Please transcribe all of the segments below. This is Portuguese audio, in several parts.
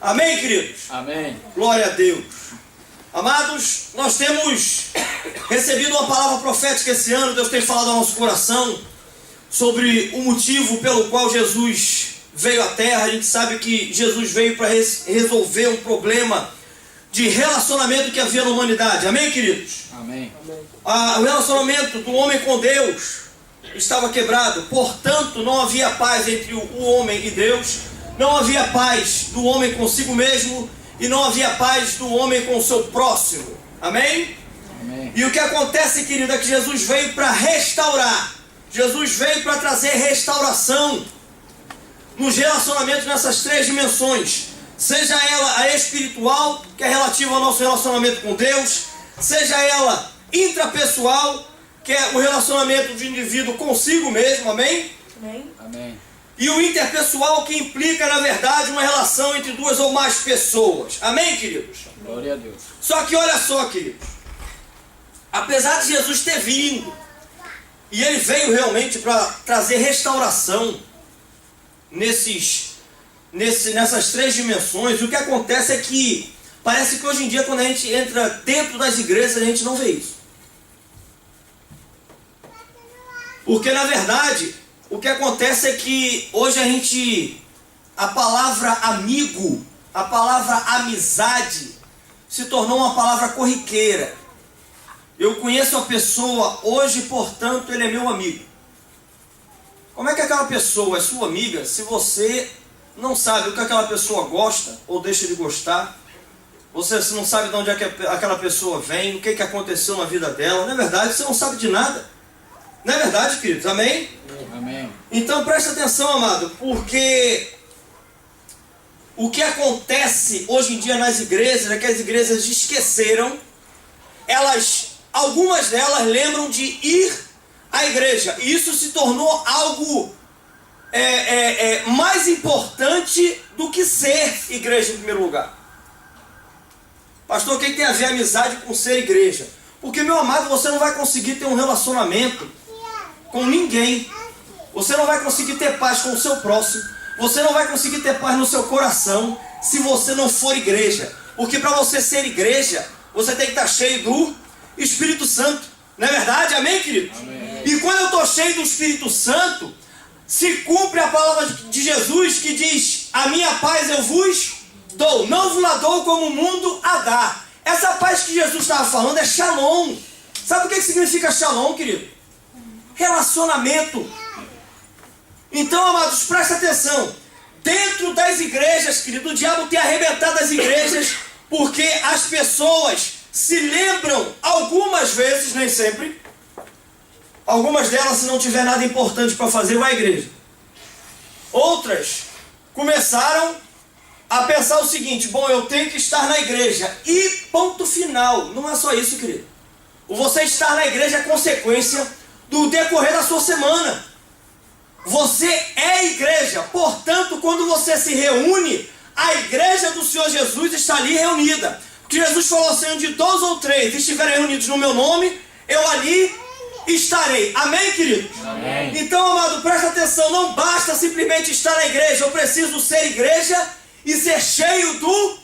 Amém, queridos? Amém. Glória a Deus. Amados, nós temos recebido uma palavra profética esse ano. Deus tem falado ao nosso coração sobre o motivo pelo qual Jesus veio à Terra. A gente sabe que Jesus veio para resolver um problema de relacionamento que havia na humanidade. Amém, queridos? Amém. O relacionamento do homem com Deus estava quebrado. Portanto, não havia paz entre o homem e Deus. Não havia paz do homem consigo mesmo. E não havia paz do homem com o seu próximo. Amém? Amém. E o que acontece, querido, é que Jesus veio para restaurar. Jesus veio para trazer restauração nos relacionamentos nessas três dimensões. Seja ela a espiritual, que é relativa ao nosso relacionamento com Deus. Seja ela intrapessoal, que é o relacionamento do indivíduo consigo mesmo. Amém? Amém. Amém. E o interpessoal, que implica, na verdade, uma relação entre duas ou mais pessoas. Amém, queridos? Glória a Deus. Só que olha só, queridos. Apesar de Jesus ter vindo, e ele veio realmente para trazer restauração nessas três dimensões, o que acontece é que parece que hoje em dia, quando a gente entra dentro das igrejas, a gente não vê isso. Porque, na verdade, o que acontece é que hoje a palavra amigo, a palavra amizade, se tornou uma palavra corriqueira. Eu conheço a pessoa hoje, portanto, ele é meu amigo. Como é que aquela pessoa é sua amiga se você não sabe o que aquela pessoa gosta ou deixa de gostar? Você não sabe de onde é que aquela pessoa vem, o que aconteceu na vida dela. Não é verdade? Você não sabe de nada. Não é verdade, queridos? Amém? Amém. Então presta atenção, amado, porque o que acontece hoje em dia nas igrejas é que as igrejas esqueceram, algumas delas lembram de ir à igreja, e isso se tornou algo mais importante do que ser igreja em primeiro lugar. Pastor, o que tem a ver amizade com ser igreja? Porque, meu amado, você não vai conseguir ter um relacionamento com ninguém. Você não vai conseguir ter paz com o seu próximo. Você não vai conseguir ter paz no seu coração se você não for igreja. Porque para você ser igreja, você tem que estar cheio do Espírito Santo. Não é verdade? Amém, queridos? Amém. E quando eu estou cheio do Espírito Santo, se cumpre a palavra de Jesus que diz: a minha paz eu vos dou, não vos la dou como o mundo a dá. Essa paz que Jesus estava falando é shalom. Sabe o que significa shalom, querido? Relacionamento. Então, amados, presta atenção. Dentro das igrejas, querido, o diabo tem arrebentado as igrejas porque as pessoas se lembram, algumas vezes, nem sempre, algumas delas, se não tiver nada importante para fazer, vai à igreja. Outras começaram a pensar o seguinte: bom, eu tenho que estar na igreja. E ponto final. Não é só isso, querido. O você estar na igreja é consequência do decorrer da sua semana. Você é igreja. Portanto, quando você se reúne, a igreja do Senhor Jesus está ali reunida. Porque Jesus falou assim: onde 2 ou 3 estiverem reunidos no meu nome, eu ali estarei. Amém, queridos? Amém. Então, amado, presta atenção. Não basta simplesmente estar na igreja. Eu preciso ser igreja e ser cheio do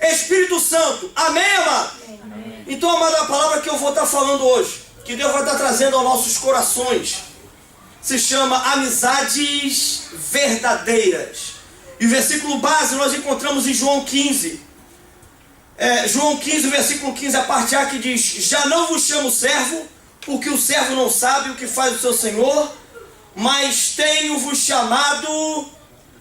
Espírito Santo. Amém, amado? Amém. Então, amado, a palavra que eu vou estar falando hoje, que Deus vai estar trazendo aos nossos corações, se chama amizades verdadeiras. E o versículo base nós encontramos em João 15. João 15, versículo 15, a parte A, que diz: já não vos chamo servo, porque o servo não sabe o que faz o seu senhor, mas tenho-vos chamado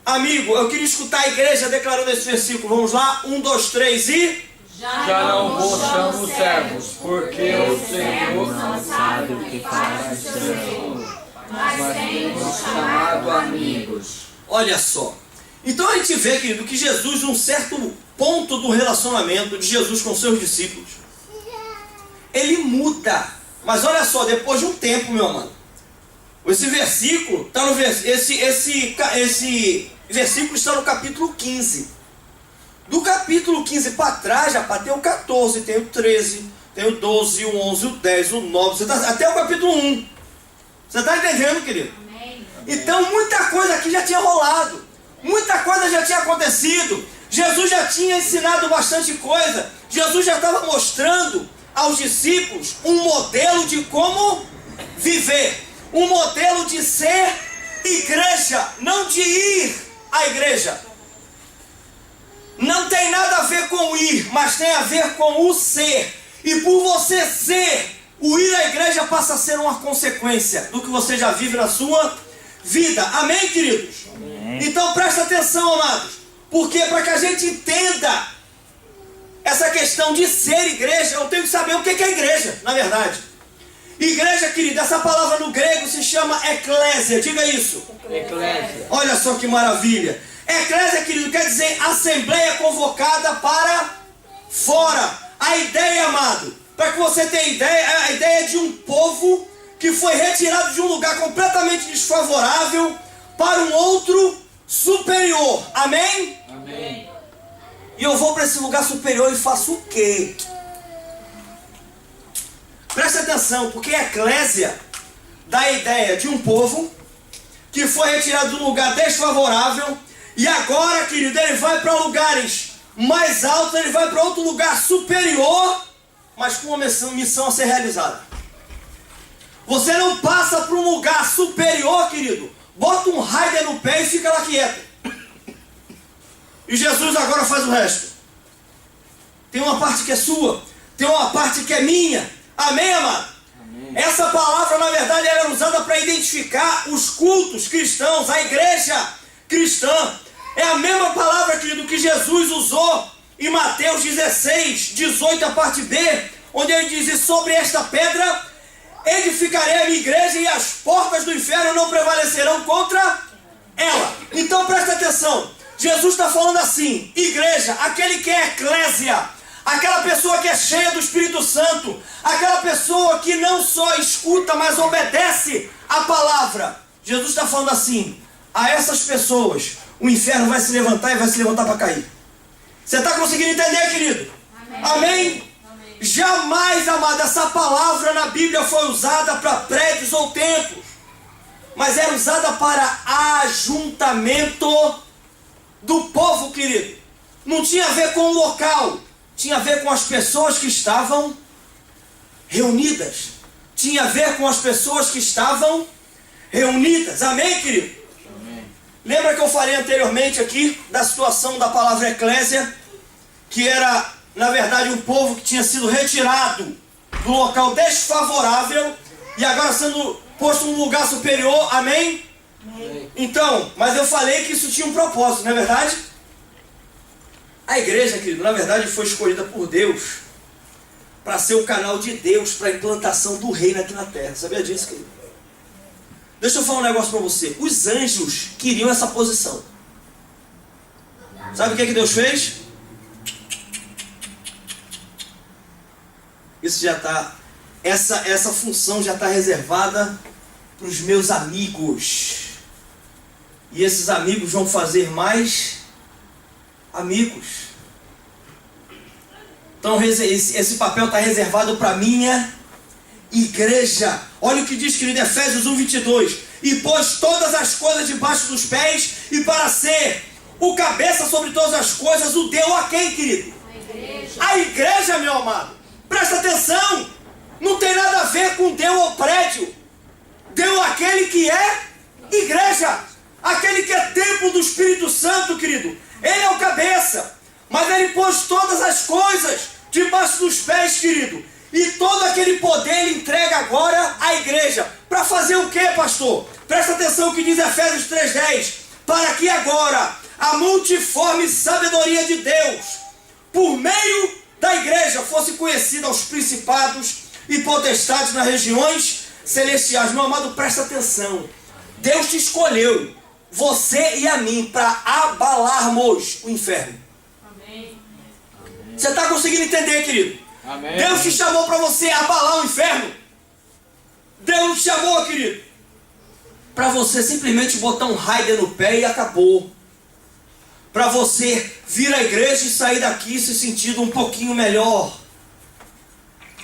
amigo. Eu queria escutar a igreja declarando esse versículo. Vamos lá? 1, 2, 3 e... Já não vos chamo servos, porque o Senhor não sabe o que faz o seu Senhor, mas tenho-vos chamado amigos. Olha só. Então a gente vê, querido, que Jesus, num certo ponto do relacionamento de Jesus com seus discípulos, ele muda. Mas olha só, depois de um tempo, meu amado, esse versículo está no esse versículo está no capítulo 15. Do capítulo 15 para trás, já tem o 14, tem o 13, tem o 12, o 11, o 10, o 9, até o capítulo 1. Você está entendendo, querido? Amém. Então muita coisa aqui já tinha rolado. Muita coisa já tinha acontecido. Jesus já tinha ensinado bastante coisa. Jesus já estava mostrando aos discípulos um modelo de como viver. Um modelo de ser igreja, não de ir à igreja. Não tem nada a ver com ir, mas tem a ver com o ser. E por você ser, o ir à igreja passa a ser uma consequência do que você já vive na sua vida. Amém, queridos? Amém. Então presta atenção, amados. Porque para que a gente entenda essa questão de ser igreja, eu tenho que saber o que é igreja, na verdade. Igreja, querido, essa palavra no grego se chama eclésia. Diga isso. Eclésia. Olha só que maravilha. Eclésia, querido, quer dizer assembleia convocada para fora. A ideia, amado, para que você tenha ideia, é a ideia de um povo que foi retirado de um lugar completamente desfavorável para um outro superior. Amém? Amém. E eu vou para esse lugar superior e faço o quê? Presta atenção, porque a eclésia dá a ideia de um povo que foi retirado de um lugar desfavorável e agora, querido, ele vai para lugares mais altos, ele vai para outro lugar superior, mas com uma missão a ser realizada. Você não passa para um lugar superior, querido, bota um raider no pé e fica lá quieto. E Jesus agora faz o resto. Tem uma parte que é sua, tem uma parte que é minha. Amém, amado? Amém. Essa palavra, na verdade, era usada para identificar os cultos cristãos, a igreja cristã. É a mesma palavra, querido, que Jesus usou em Mateus 16, 18, a parte B, onde ele diz: e sobre esta pedra edificarei a minha igreja e as portas do inferno não prevalecerão contra ela. Então presta atenção, Jesus está falando assim: igreja, aquele que é eclésia, aquela pessoa que é cheia do Espírito Santo, aquela pessoa que não só escuta, mas obedece a palavra. Jesus está falando assim: a essas pessoas o inferno vai se levantar e vai se levantar para cair. Você está conseguindo entender, querido? Amém? Amém? Amém. Jamais, amado, essa palavra na Bíblia foi usada para prédios ou templos, mas era usada para ajuntamento do povo, querido. Não tinha a ver com o local, tinha a ver com as pessoas que estavam reunidas. Tinha a ver com as pessoas que estavam reunidas. Amém, querido? Amém. Lembra que eu falei anteriormente aqui da situação da palavra eclésia, que era, na verdade, um povo que tinha sido retirado do local desfavorável e agora sendo posto num lugar superior. Amém? Amém. Então, mas eu falei que isso tinha um propósito, não é verdade? A igreja, querido, na verdade foi escolhida por Deus para ser o canal de Deus para a implantação do reino aqui na terra. Sabia disso, querido? Deixa eu falar um negócio para você. Os anjos queriam essa posição. Sabe o que Deus fez? Isso já está, essa função já está reservada para os meus amigos. E esses amigos vão fazer mais amigos. Então esse papel está reservado para a minha igreja. Olha o que diz, querido, Efésios 1:22. E pôs todas as coisas debaixo dos pés, e para ser o cabeça sobre todas as coisas, o deu a quem, querido? A igreja, meu amado. Presta atenção. Não tem nada a ver com deu ou prédio. Deu aquele que é igreja. Aquele que é templo do Espírito Santo, querido. Ele é o cabeça. Mas ele pôs todas as coisas debaixo dos pés, querido. E todo aquele poder ele entrega agora à igreja. Para fazer o que, pastor? Presta atenção o que diz Efésios 3:10. Para que agora a multiforme sabedoria de Deus, por meio da igreja, fosse conhecida aos principados e potestades nas regiões celestiais. Meu amado, presta atenção. Deus te escolheu, você e a mim, para abalarmos o inferno. Amém. Você está conseguindo entender, querido? Amém. Deus te chamou para você abalar o inferno. Deus te chamou, querido, para você simplesmente botar um raider no pé e acabou. Para você vir à igreja e sair daqui se sentindo um pouquinho melhor.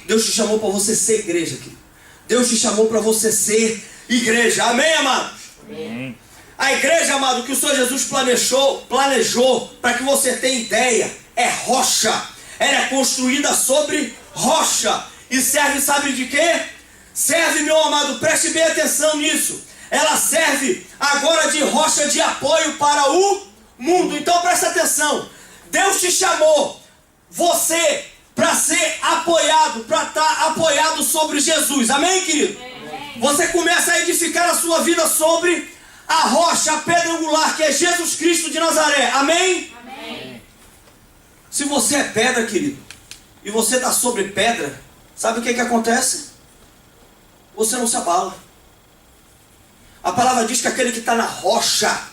Deus te chamou para você ser igreja, querido. Deus te chamou para você ser igreja. Amém, amados? Amém. A igreja, amado, que o Senhor Jesus planejou, para que você tenha ideia, é rocha. Ela é construída sobre rocha. E serve, sabe de quê? Serve, meu amado, preste bem atenção nisso. Ela serve agora de rocha de apoio para o mundo. Então presta atenção. Deus te chamou, você, para ser apoiado, para estar apoiado sobre Jesus. Amém, querido? Amém. Você começa a edificar a sua vida sobre a rocha, a pedra angular, que é Jesus Cristo de Nazaré. Amém? Amém. Se você é pedra, querido, e você está sobre pedra, sabe o que acontece? Você não se abala. A palavra diz que aquele que está na rocha,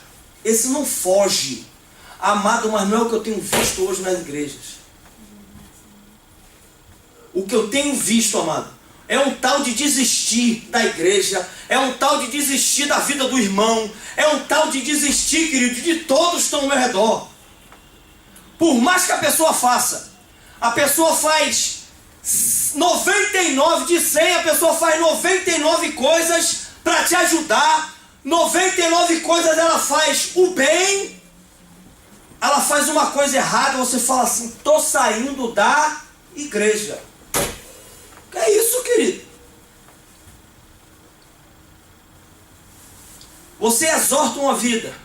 esse não foge. Amado, mas não é o que eu tenho visto hoje nas igrejas. O que eu tenho visto, amado, é um tal de desistir da igreja, é um tal de desistir da vida do irmão, é um tal de desistir, querido, de todos que estão ao meu redor. Por mais que a pessoa faça, a pessoa faz 99 de 100, a pessoa faz 99 coisas para te ajudar, 99 coisas ela faz o bem, ela faz uma coisa errada, você fala assim, estou saindo da igreja. Que é isso, querido? Você exorta uma vida,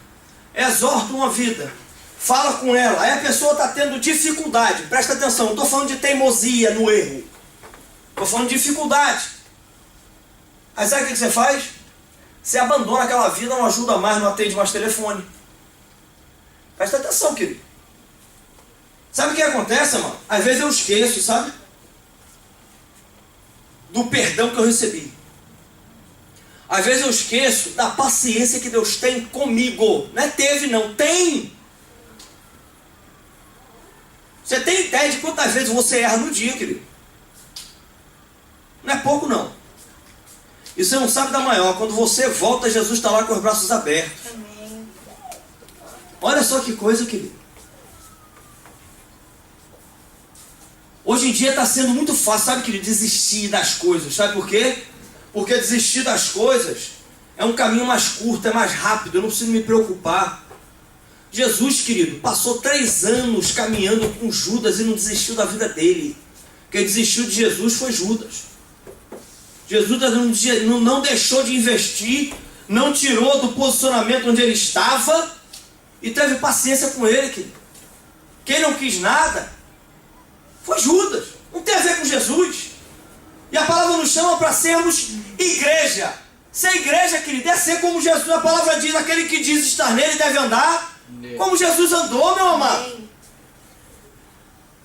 fala com ela, aí a pessoa está tendo dificuldade, presta atenção, não estou falando de teimosia no erro, estou falando de dificuldade. Aí sabe o que você faz? Você abandona aquela vida, não ajuda mais, não atende mais telefone. Presta atenção, querido. Sabe o que acontece, mano? Às vezes eu esqueço, sabe? Do perdão que eu recebi. Às vezes eu esqueço da paciência que Deus tem comigo. Não é teve, não. Tem. Você tem ideia de quantas vezes você erra no dia, querido? Não é pouco, não. E você não sabe da maior. Quando você volta, Jesus está lá com os braços abertos. Amém. Olha só que coisa, querido. Hoje em dia está sendo muito fácil, sabe, querido, desistir das coisas. Sabe por quê? Porque desistir das coisas é um caminho mais curto, é mais rápido, eu não preciso me preocupar. Jesus, querido, passou 3 anos caminhando com Judas e não desistiu da vida dele. Quem desistiu de Jesus foi Judas. Jesus não deixou de investir, não tirou do posicionamento onde ele estava e teve paciência com ele, querido. Quem não quis nada foi Judas. Não tem a ver com Jesus. E a palavra nos chama para sermos igreja. Ser igreja, querido, é ser como Jesus. A palavra diz, aquele que diz estar nele deve andar como Jesus andou, meu amado. Amém.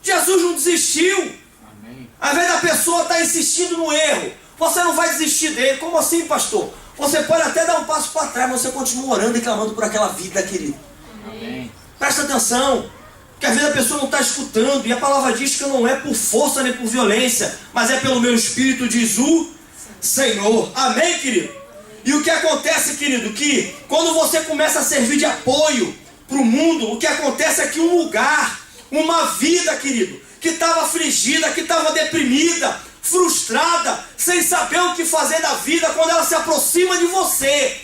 Jesus não desistiu. Amém. Às vezes a pessoa está insistindo no erro. Você não vai desistir dele. Como assim, pastor? Você pode até dar um passo para trás, mas você continua orando e clamando por aquela vida, querido. Amém. Presta atenção. Porque às vezes a pessoa não está escutando. E a palavra diz que não é por força nem por violência, mas é pelo meu espírito, diz o Senhor. Amém, querido? E o que acontece, querido? Que quando você começa a servir de apoio para o mundo, o que acontece é que um lugar, uma vida, querido, que estava afligida, que estava deprimida, frustrada, sem saber o que fazer da vida, quando ela se aproxima de você,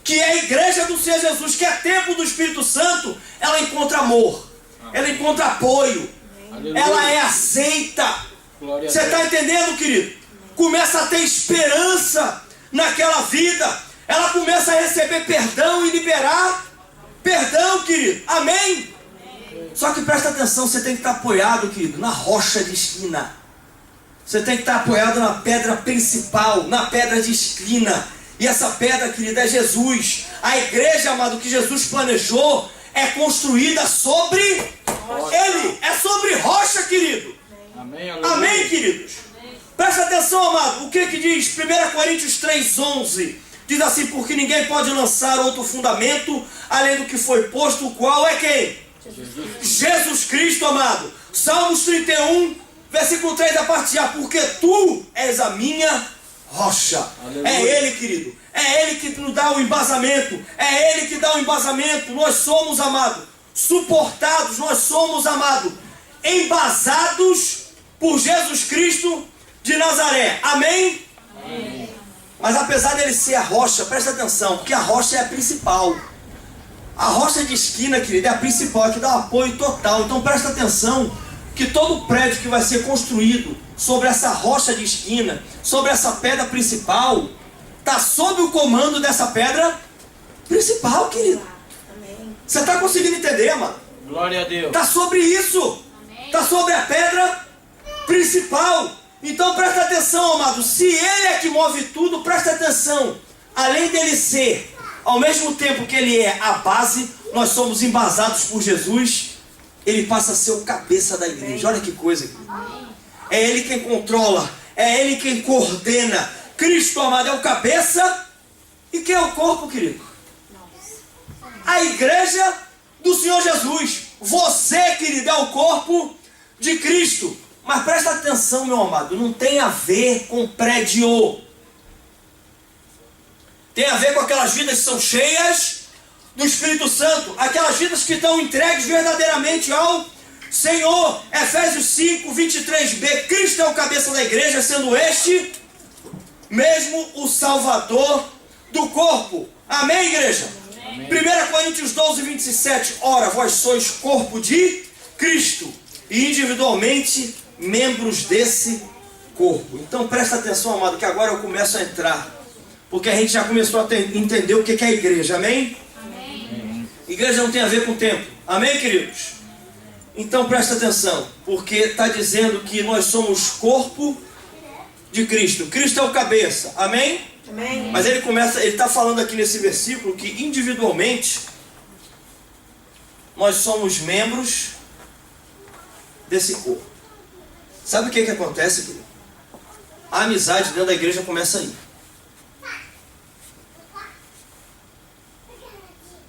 que é a igreja do Senhor Jesus, que é templo do Espírito Santo, ela encontra amor, ela encontra apoio, Aleluia. ela é aceita. Glória a Você está Deus. entendendo, querido? Começa a ter esperança naquela vida, ela começa a receber perdão e liberar perdão, querido. Amém? Só que presta atenção, você tem que estar apoiado, querido, na rocha de esquina. Você tem que estar apoiado na pedra principal, na pedra de esquina. E essa pedra, querida, é Jesus. A igreja, amado, que Jesus planejou, é construída sobre Ele. É sobre rocha, querido. Amém, aleluia. Amém, queridos? Presta atenção, amado. O que diz 1 Coríntios 3,11? Diz assim, porque ninguém pode lançar outro fundamento, além do que foi posto, o qual é quem? Jesus Cristo, amado. Salmos 31, versículo 3 a parte A. Porque tu és a minha rocha. Aleluia. É Ele, querido. É Ele que nos dá o embasamento. É Ele que dá o embasamento. Nós somos, amado, suportados. Nós somos, amado, embasados por Jesus Cristo de Nazaré. Amém? Amém. Mas apesar dele ser a rocha, presta atenção, porque a rocha é a principal. A rocha de esquina, querido, é a principal, que dá um apoio total. Então presta atenção que todo prédio que vai ser construído sobre essa rocha de esquina, sobre essa pedra principal, está sob o comando dessa pedra principal, querido. Você está conseguindo entender, mano? Glória a Deus. Está sobre isso. Está sobre a pedra principal. Então presta atenção, amado. Se ele é que move tudo, presta atenção. Além dele ser, ao mesmo tempo que ele é a base, nós somos embasados por Jesus, ele passa a ser o cabeça da igreja. Olha que coisa. É ele quem controla, é ele quem coordena. Cristo, amado, é o cabeça. E quem é o corpo, querido? A igreja do Senhor Jesus. Você, querido, é o corpo de Cristo. Mas presta atenção, meu amado, não tem a ver com prédio. Tem a ver com aquelas vidas que são cheias do Espírito Santo. Aquelas vidas que estão entregues verdadeiramente ao Senhor. Efésios 5, 23b. Cristo é o cabeça da igreja, sendo este mesmo o Salvador do corpo. Amém, igreja? Amém. 1 Coríntios 12, 27. Ora, vós sois corpo de Cristo e individualmente membros desse corpo. Então presta atenção, amado, que agora eu começo a entrar. Porque a gente já começou a entender o que é a igreja. Amém? Amém. Igreja não tem a ver com tempo. Amém, queridos? Então presta atenção. Porque está dizendo que nós somos corpo de Cristo. Cristo é o cabeça. Amém? Amém. Mas ele está falando aqui nesse versículo que individualmente nós somos membros desse corpo. Sabe o que acontece, querido? A amizade dentro da igreja começa aí.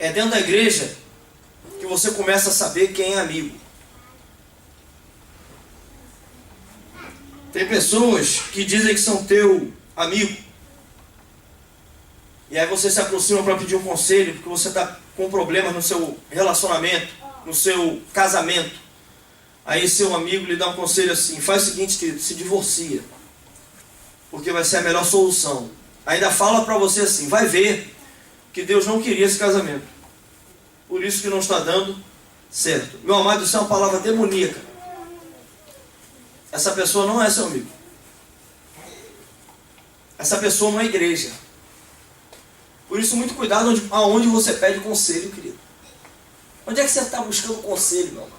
É dentro da igreja que você começa a saber quem é amigo. Tem pessoas que dizem que são teu amigo. E aí você se aproxima para pedir um conselho, porque você está com problemas no seu relacionamento, no seu casamento. Aí seu amigo lhe dá um conselho assim: faz o seguinte, querido, se divorcia, porque vai ser a melhor solução. Ainda fala para você assim: vai ver que Deus não queria esse casamento, por isso que não está dando certo. Meu amado, isso é uma palavra demoníaca. Essa pessoa não é seu amigo. Essa pessoa não é igreja. Por isso, muito cuidado aonde você pede conselho, querido. Onde é que você está buscando conselho, meu amado?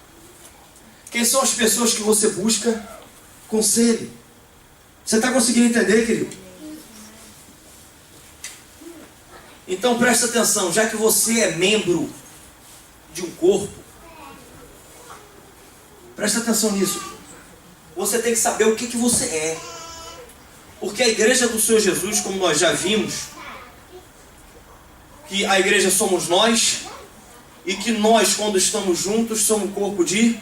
Quem são as pessoas que você busca conselho? Você está conseguindo entender, querido? Então presta atenção, já que você é membro de um corpo, presta atenção nisso. Você tem que saber o que você é. Porque a igreja do Senhor Jesus, como nós já vimos, que a igreja somos nós, e que nós, quando estamos juntos, somos o corpo de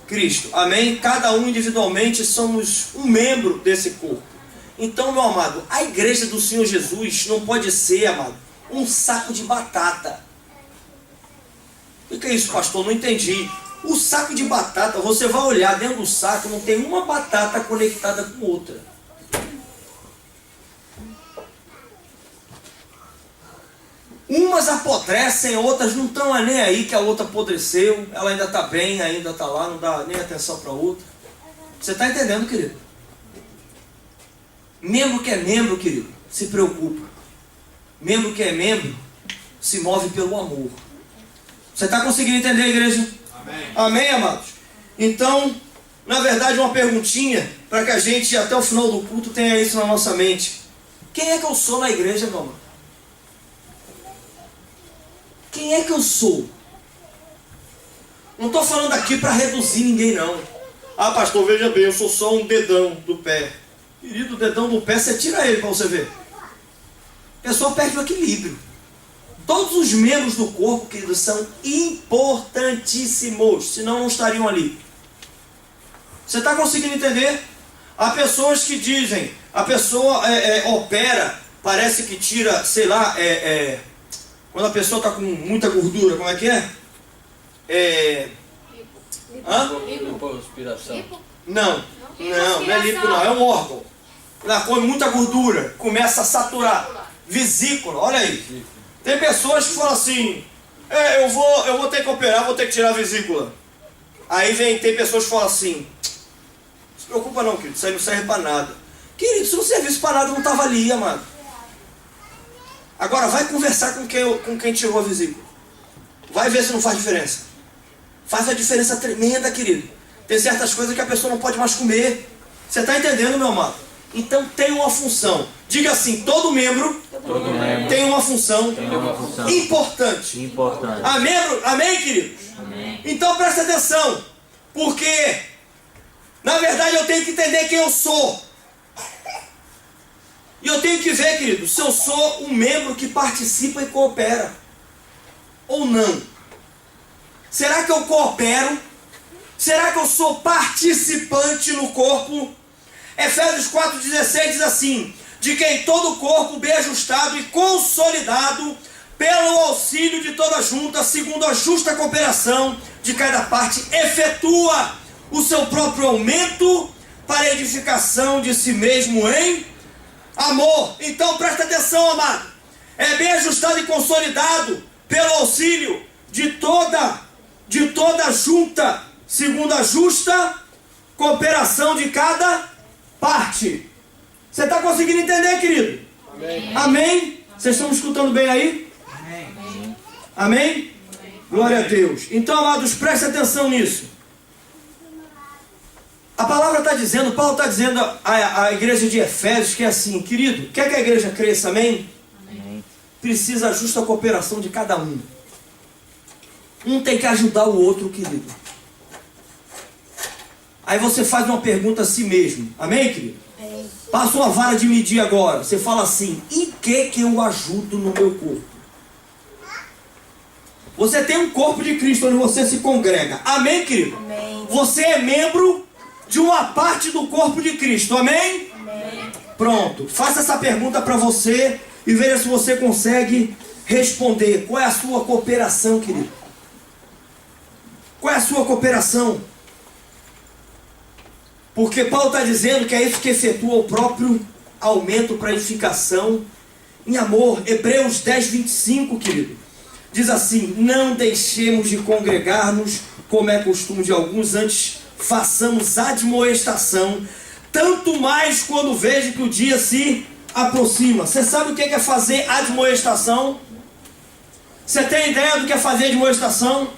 Cristo. Amém? Cada um individualmente somos um membro desse corpo. Então, meu amado, a igreja do Senhor Jesus não pode ser, amado, um saco de batata. O que é isso, pastor? Não entendi. O saco de batata, você vai olhar dentro do saco, não tem uma batata conectada com outra. Umas apodrecem, outras não estão nem aí que a outra apodreceu, ela ainda está bem, ainda está lá, não dá nem atenção para a outra. Você está entendendo, querido? Membro que é membro, querido, se preocupa. Membro que é membro se move pelo amor. Você está conseguindo entender, igreja? Amém. Amém, amados? Então, na verdade, uma perguntinha para que a gente, até o final do culto, tenha isso na nossa mente. Quem é que eu sou na igreja, meu amado? Quem é que eu sou? Não estou falando aqui para reduzir ninguém, não. Ah, pastor, veja bem, eu sou só um dedão do pé. Querido, o dedão do pé, você tira ele para você ver. A pessoa perde o equilíbrio. Todos os membros do corpo, queridos, são importantíssimos, senão não estariam ali. Você está conseguindo entender? Há pessoas que dizem, a pessoa opera, parece que tira, sei lá, quando a pessoa está com muita gordura, como é que é? Lipoaspiração. Não é lipo não, é um órgão. Ela come muita gordura, começa a saturar. Vesícula, olha aí. Tem pessoas que falam assim: eu vou ter que operar, vou ter que tirar a vesícula. Aí tem pessoas que falam assim, não se preocupa não, querido, isso aí não serve para nada. Querido, se não servisse para nada, não estava ali, amado. Agora vai conversar com quem tirou a vesícula. Vai ver se não faz diferença. Faz uma diferença tremenda, querido. Tem certas coisas que a pessoa não pode mais comer. Você está entendendo, meu amado? Então tem uma função. Diga assim, todo membro tem uma função importante. Amém, queridos? Amém. Então presta atenção. Porque, na verdade, eu tenho que entender quem eu sou. E eu tenho que ver, querido, se eu sou um membro que participa e coopera. Ou não. Será que eu coopero? Será que eu sou participante no corpo? Efésios 4,16 diz assim: de quem todo o corpo bem ajustado e consolidado pelo auxílio de toda junta, segundo a justa cooperação de cada parte, efetua o seu próprio aumento para a edificação de si mesmo em amor. Então presta atenção, amado. É bem ajustado e consolidado pelo auxílio de toda junta, segundo a justa cooperação de cada parte. Você está conseguindo entender, querido? Amém. Amém? Vocês estão me escutando bem aí? Amém. Amém? Glória a Deus. Então, amados, preste atenção nisso. A palavra está dizendo, Paulo está dizendo à igreja de Efésios que é assim, querido, quer que a igreja cresça, amém? Amém. Precisa a justa cooperação de cada um. Um tem que ajudar o outro, querido. Aí você faz uma pergunta a si mesmo, amém, querido? Amém. Passa uma vara de medir agora. Você fala assim, em que eu ajudo no meu corpo? Você tem um corpo de Cristo onde você se congrega, amém, querido? Amém. Você é membro de uma parte do corpo de Cristo, amém? Amém. Pronto, faça essa pergunta para você e veja se você consegue responder. Qual é a sua cooperação, querido? Qual é a sua cooperação? Porque Paulo está dizendo que é isso que efetua o próprio aumento para edificação em amor. Hebreus 10, 25, querido. Diz assim, não deixemos de congregar-nos, como é costume de alguns, antes façamos admoestação, tanto mais quando vejo que o dia se aproxima. Você sabe o que é fazer admoestação? Você tem ideia do que é fazer admoestação?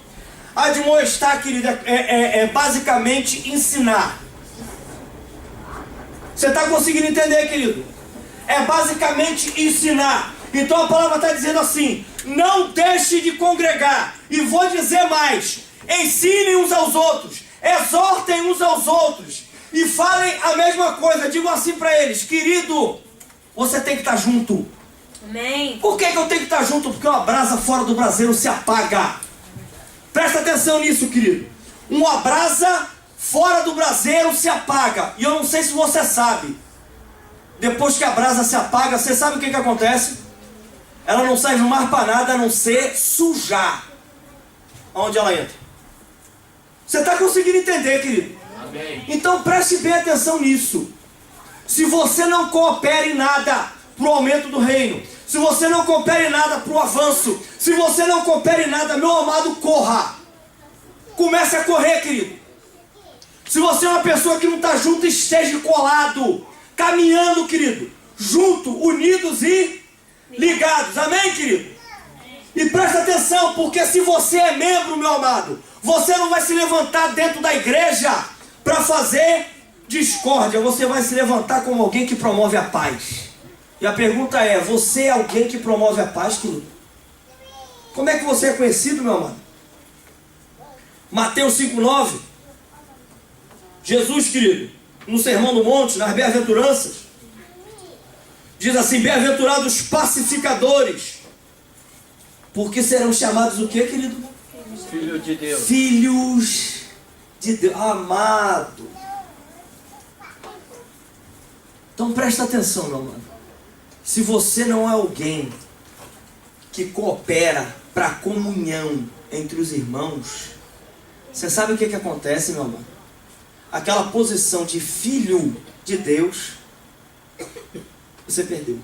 Admoestar, querido, é basicamente ensinar. Você está conseguindo entender, querido? É basicamente ensinar. Então a palavra está dizendo assim, não deixe de congregar. E vou dizer mais, ensinem uns aos outros, exortem uns aos outros e falem a mesma coisa. Digam assim para eles, querido, você tem que estar junto. Amém. Por que eu tenho que estar junto? Porque uma brasa fora do braseiro se apaga. Presta atenção nisso, querido. Uma brasa fora do braseiro se apaga. E eu não sei se você sabe. Depois que a brasa se apaga, você sabe o que acontece? Ela não serve mais para nada a não ser sujar. Onde ela entra? Você está conseguindo entender, querido? Amém. Então preste bem atenção nisso. Se você não coopera em nada para o aumento do reino, se você não coopera em nada para o avanço, se você não coopera em nada, meu amado, corra. Comece a correr, querido. Se você é uma pessoa que não está junto, esteja colado, caminhando, querido, junto, unidos e ligados, amém, querido? E presta atenção, porque se você é membro, meu amado, você não vai se levantar dentro da igreja para fazer discórdia, você vai se levantar como alguém que promove a paz. E a pergunta é, você é alguém que promove a paz, querido? Como é que você é conhecido, meu amado? Mateus 5,9. Jesus, querido, no Sermão do Monte, nas bem-aventuranças, diz assim, bem-aventurados pacificadores, porque serão chamados o que, querido? Filho de Deus. Filhos de Deus, amado. Então presta atenção, meu amado. Se você não é alguém que coopera para a comunhão entre os irmãos, você sabe o que acontece, meu amado? Aquela posição de filho de Deus, você perdeu.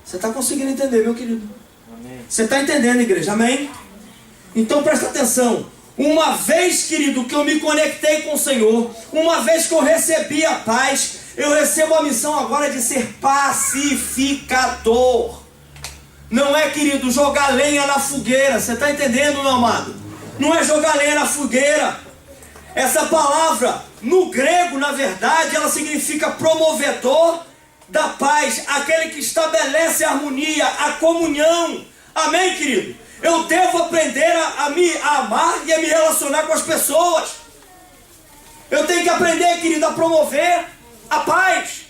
Você está conseguindo entender, meu querido? Você está entendendo, igreja? Amém? Então presta atenção. Uma vez, querido, que eu me conectei com o Senhor, uma vez que eu recebi a paz, eu recebo a missão agora de ser pacificador. Não é, querido, jogar lenha na fogueira. Você está entendendo, meu amado? Não é jogar lenha na fogueira. Essa palavra, no grego, na verdade, ela significa promovedor da paz, aquele que estabelece a harmonia, a comunhão. Amém, querido? Eu devo aprender a amar e a me relacionar com as pessoas. Eu tenho que aprender, querido, a promover a paz.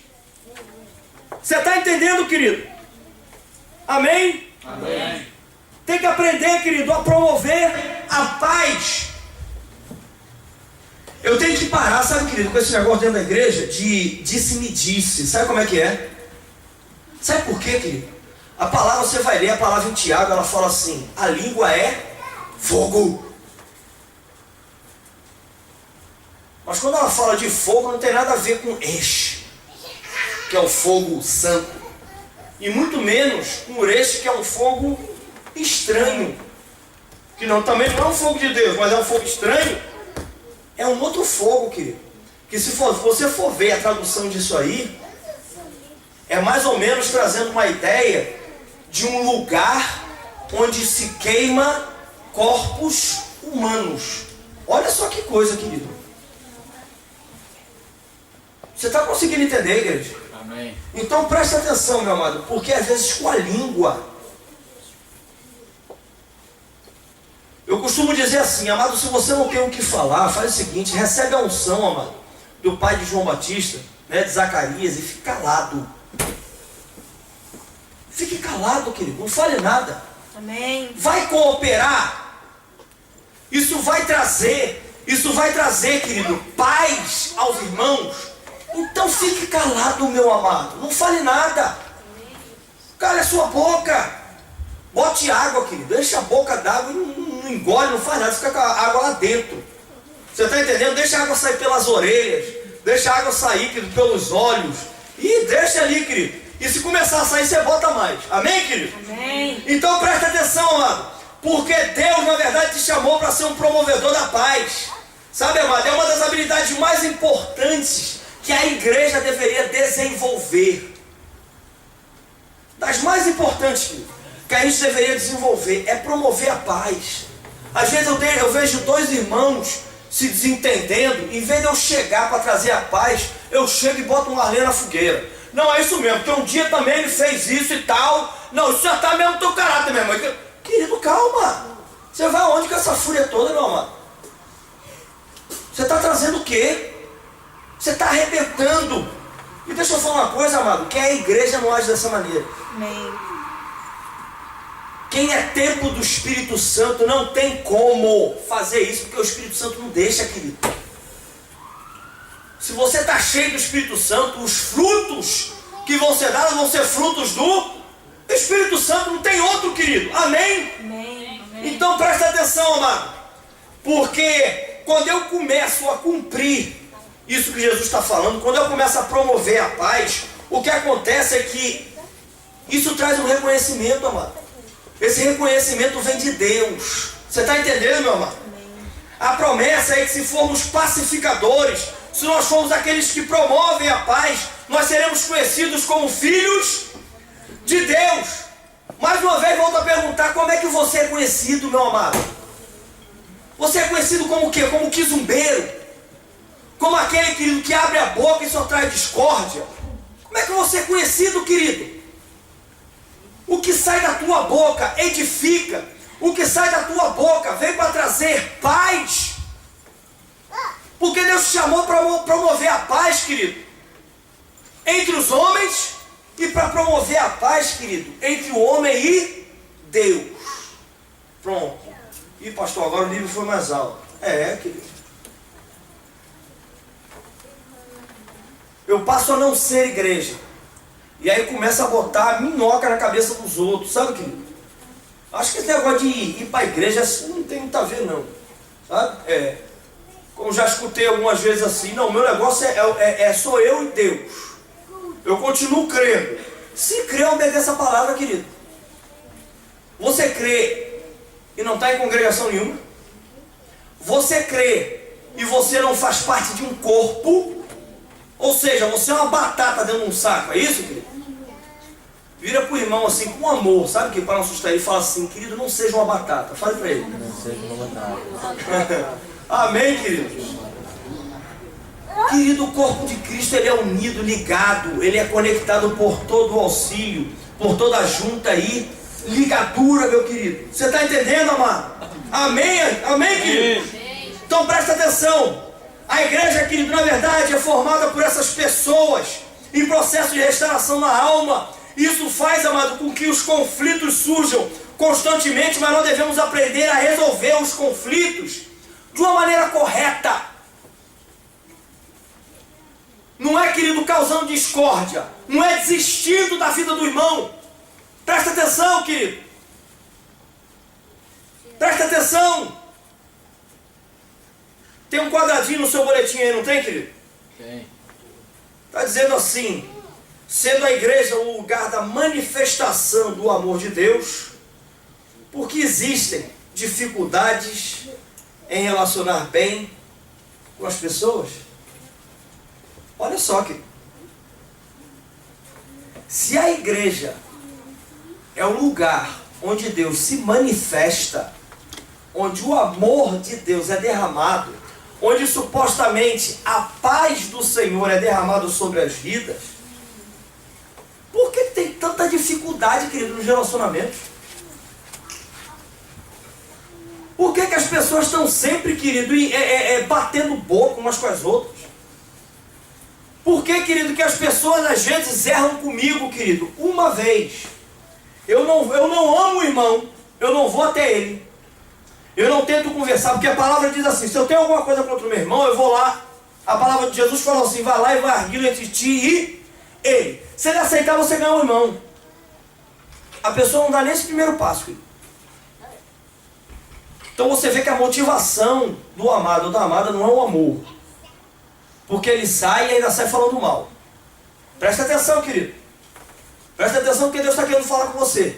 Você está entendendo, querido? Amém? Amém. Tem que aprender, querido, a promover a paz. Eu tenho que parar, sabe, querido, com esse negócio dentro da igreja de disse-me-disse. Sabe como é que é? Sabe por quê, querido? A palavra, você vai ler a palavra em Tiago, ela fala assim: a língua é fogo. Mas quando ela fala de fogo, não tem nada a ver com Esh, que é o fogo santo, e muito menos com Uresh, que é um fogo estranho, que também não é um fogo de Deus, mas é um fogo estranho. É um outro fogo, querido, que se você for ver a tradução disso aí, é mais ou menos trazendo uma ideia de um lugar onde se queima corpos humanos. Olha só que coisa, querido. Você está conseguindo entender, igreja? Amém. Então presta atenção, meu amado, porque às vezes com a língua, eu costumo dizer assim, amado, se você não tem o que falar, faz o seguinte: recebe a unção, amado, do pai de João Batista, né, de Zacarias, e fique calado. Fique calado, querido, não fale nada. Amém. Vai cooperar. Isso vai trazer, querido, paz aos irmãos. Então fique calado, meu amado, não fale nada. Cale a sua boca. Bote água, querido, enche a boca d'água e não engole, não faz nada, fica com a água lá dentro. Você está entendendo? Deixa a água sair pelas orelhas, deixa a água sair, querido, pelos olhos, e deixa ali, querido. E se começar a sair, você bota mais. Amém, querido? Amém. Então presta atenção, amado, porque Deus, na verdade, te chamou para ser um promovedor da paz. Sabe, amado, é uma das habilidades mais importantes que a igreja deveria desenvolver. Das mais importantes, querido, que a gente deveria desenvolver é promover a paz. Às vezes eu vejo dois irmãos se desentendendo, em vez de eu chegar para trazer a paz, eu chego e boto uma lenha na fogueira. Não, é isso mesmo, porque um dia também ele fez isso e tal. Não, isso já está mesmo no teu caráter, meu irmão. Querido, calma. Você vai aonde com essa fúria toda, meu amado? Você está trazendo o quê? Você está arrebentando. E deixa eu falar uma coisa, amado, que a igreja não age dessa maneira. Amém. Quem é templo do Espírito Santo não tem como fazer isso, porque o Espírito Santo não deixa, querido. Se você está cheio do Espírito Santo, os frutos que vão ser dados vão ser frutos do Espírito Santo, não tem outro, querido. Amém? Amém. Amém. Então presta atenção, amado, porque quando eu começo a cumprir isso que Jesus está falando, quando eu começo a promover a paz, o que acontece é que isso traz um reconhecimento, amado. Esse reconhecimento vem de Deus. Você está entendendo, meu amado? A promessa é que se formos pacificadores, se nós formos aqueles que promovem a paz, nós seremos conhecidos como filhos de Deus. Mais uma vez volto a perguntar: como é que você é conhecido, meu amado? Você é conhecido como o quê? Como quizumbeiro? Como aquele, querido, que abre a boca e só traz discórdia? Como é que você é conhecido, querido? O que sai da tua boca edifica. O que sai da tua boca vem para trazer paz. Porque Deus te chamou para promover a paz, querido, entre os homens, e para promover a paz, querido, entre o homem e Deus. Pronto. E pastor, agora o nível foi mais alto. Querido. Eu passo a não ser igreja. E aí começa a botar minhoca na cabeça dos outros, sabe, querido? Acho que esse negócio de ir para a igreja assim não tem muito a ver, não. Sabe? Como já escutei algumas vezes assim, não, meu negócio sou eu e Deus. Eu continuo crendo. Se crer, obedeça essa palavra, querido. Você crê e não está em congregação nenhuma? Você crê e você não faz parte de um corpo? Ou seja, você é uma batata dentro de um saco, é isso, querido? Vira para o irmão assim, com amor, sabe que para não assustar ele, fala assim: querido, não seja uma batata. Fale para ele. Não seja uma batata. Amém, queridos? Querido, o corpo de Cristo, ele é unido, ligado, ele é conectado por todo o auxílio, por toda a junta aí, ligadura, meu querido. Você está entendendo, amado? Amém? Amém, querido? Então presta atenção. A igreja, querido, na verdade é formada por essas pessoas em processo de restauração na alma. Isso faz, amado, com que os conflitos surjam constantemente, mas nós devemos aprender a resolver os conflitos de uma maneira correta. Não é, querido, causando discórdia. Não é desistindo da vida do irmão. Presta atenção, querido. Presta atenção. Tem um quadradinho no seu boletim aí, não tem, querido? Tem. Está dizendo assim: sendo a igreja o lugar da manifestação do amor de Deus, porque existem dificuldades em relacionar bem com as pessoas. Olha só, querido. Se a igreja é o lugar onde Deus se manifesta, onde o amor de Deus é derramado, onde supostamente a paz do Senhor é derramada sobre as vidas, por que tem tanta dificuldade, querido, nos relacionamentos? Por que as pessoas estão sempre, querido, batendo boca umas com as outras? Por que, querido, que as pessoas às vezes erram comigo, querido, uma vez? Eu não amo o irmão, eu não vou até ele. Eu não tento conversar, porque a palavra diz assim: se eu tenho alguma coisa contra o meu irmão, eu vou lá. A palavra de Jesus falou assim: vai lá e vai arguir entre ti e ele. Se ele aceitar, você ganha um irmão. A pessoa não dá nem esse primeiro passo, querido. Então você vê que a motivação do amado ou da amada não é o amor. Porque ele sai e ainda sai falando mal. Presta atenção, querido. Presta atenção, porque Deus está querendo falar com você.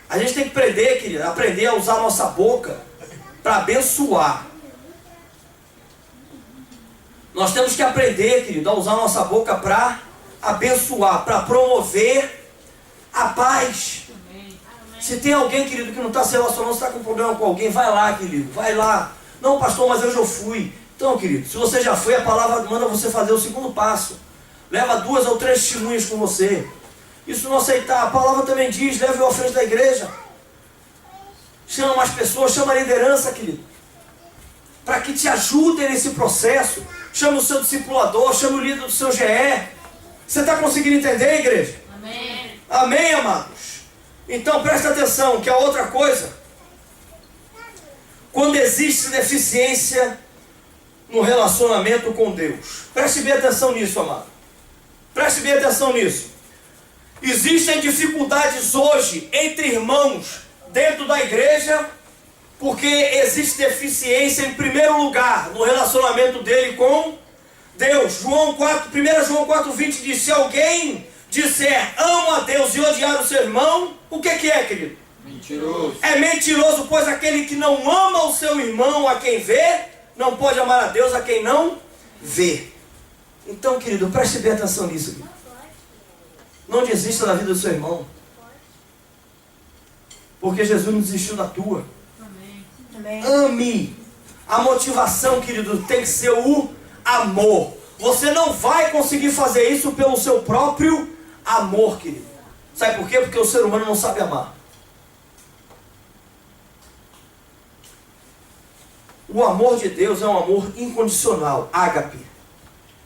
A gente tem que aprender, querido, aprender a usar a nossa boca para abençoar. Nós temos que aprender, querido, a usar a nossa boca para abençoar, para promover a paz. Se tem alguém, querido, que não está se relacionando, está com problema com alguém, vai lá, querido, vai lá. Não, pastor, mas eu já fui. Então, querido, se você já foi, a palavra manda você fazer o segundo passo. Leva 2 ou 3 testemunhas com você. Isso não aceitar, a palavra também diz: leve-o à frente da igreja. Chama as pessoas, chama a liderança, querido, para que te ajudem nesse processo. Chama o seu discipulador, chama o líder do seu GE. Você está conseguindo entender, igreja? Amém. Amém, amados? Então presta atenção, que a outra coisa, quando existe deficiência no relacionamento com Deus, preste bem atenção nisso, amado. Preste bem atenção nisso. Existem dificuldades hoje entre irmãos dentro da igreja, porque existe deficiência, em primeiro lugar, no relacionamento dele com Deus. 1 João 4,20 diz: se alguém disser amo a Deus e odiar o seu irmão, o que é, querido? Mentiroso. É mentiroso, pois aquele que não ama o seu irmão a quem vê, não pode amar a Deus a quem não vê. Então, querido, preste bem atenção nisso, querido. Não desista da vida do seu irmão, porque Jesus não desistiu da tua. Amém. Ame. A motivação, querido, tem que ser o amor. Você não vai conseguir fazer isso pelo seu próprio amor, querido. Sabe por quê? Porque o ser humano não sabe amar. O amor de Deus é um amor incondicional, ágape.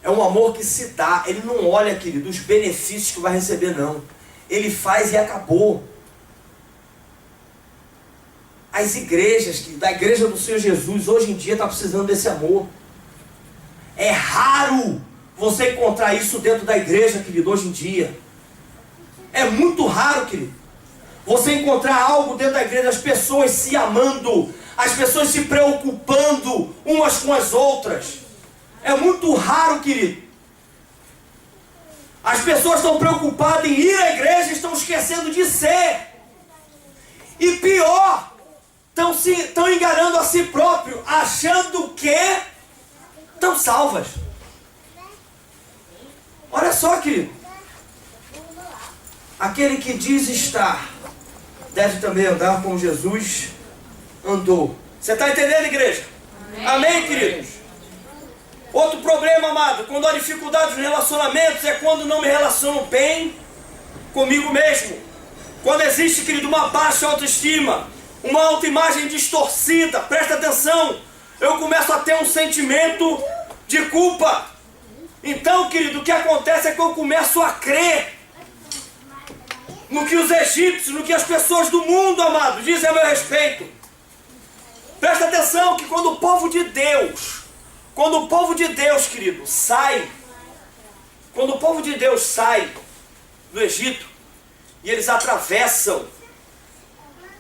É um amor que se dá. Ele não olha, querido, os benefícios que vai receber, não. Ele faz e acabou. As igrejas, da igreja do Senhor Jesus, hoje em dia está precisando desse amor. É raro você encontrar isso dentro da igreja, querido, hoje em dia. É muito raro, querido, você encontrar algo dentro da igreja, as pessoas se amando, as pessoas se preocupando umas com as outras. É muito raro, querido. As pessoas estão preocupadas em ir à igreja e estão esquecendo de ser. E pior, estão enganando a si próprio, achando que estão salvas. Olha só, querido. Aquele que diz estar, deve também andar como Jesus andou. Você está entendendo, igreja? Amém, queridos? Outro problema, amado, quando há dificuldade nos relacionamentos, é quando não me relaciono bem comigo mesmo. Quando existe, querido, uma baixa autoestima, uma autoimagem distorcida, presta atenção, eu começo a ter um sentimento de culpa. Então, querido, o que acontece é que eu começo a crer no que os egípcios, no que as pessoas do mundo, amado, dizem a meu respeito. Presta atenção que quando o povo de Deus, querido, quando o povo de Deus sai do Egito e eles atravessam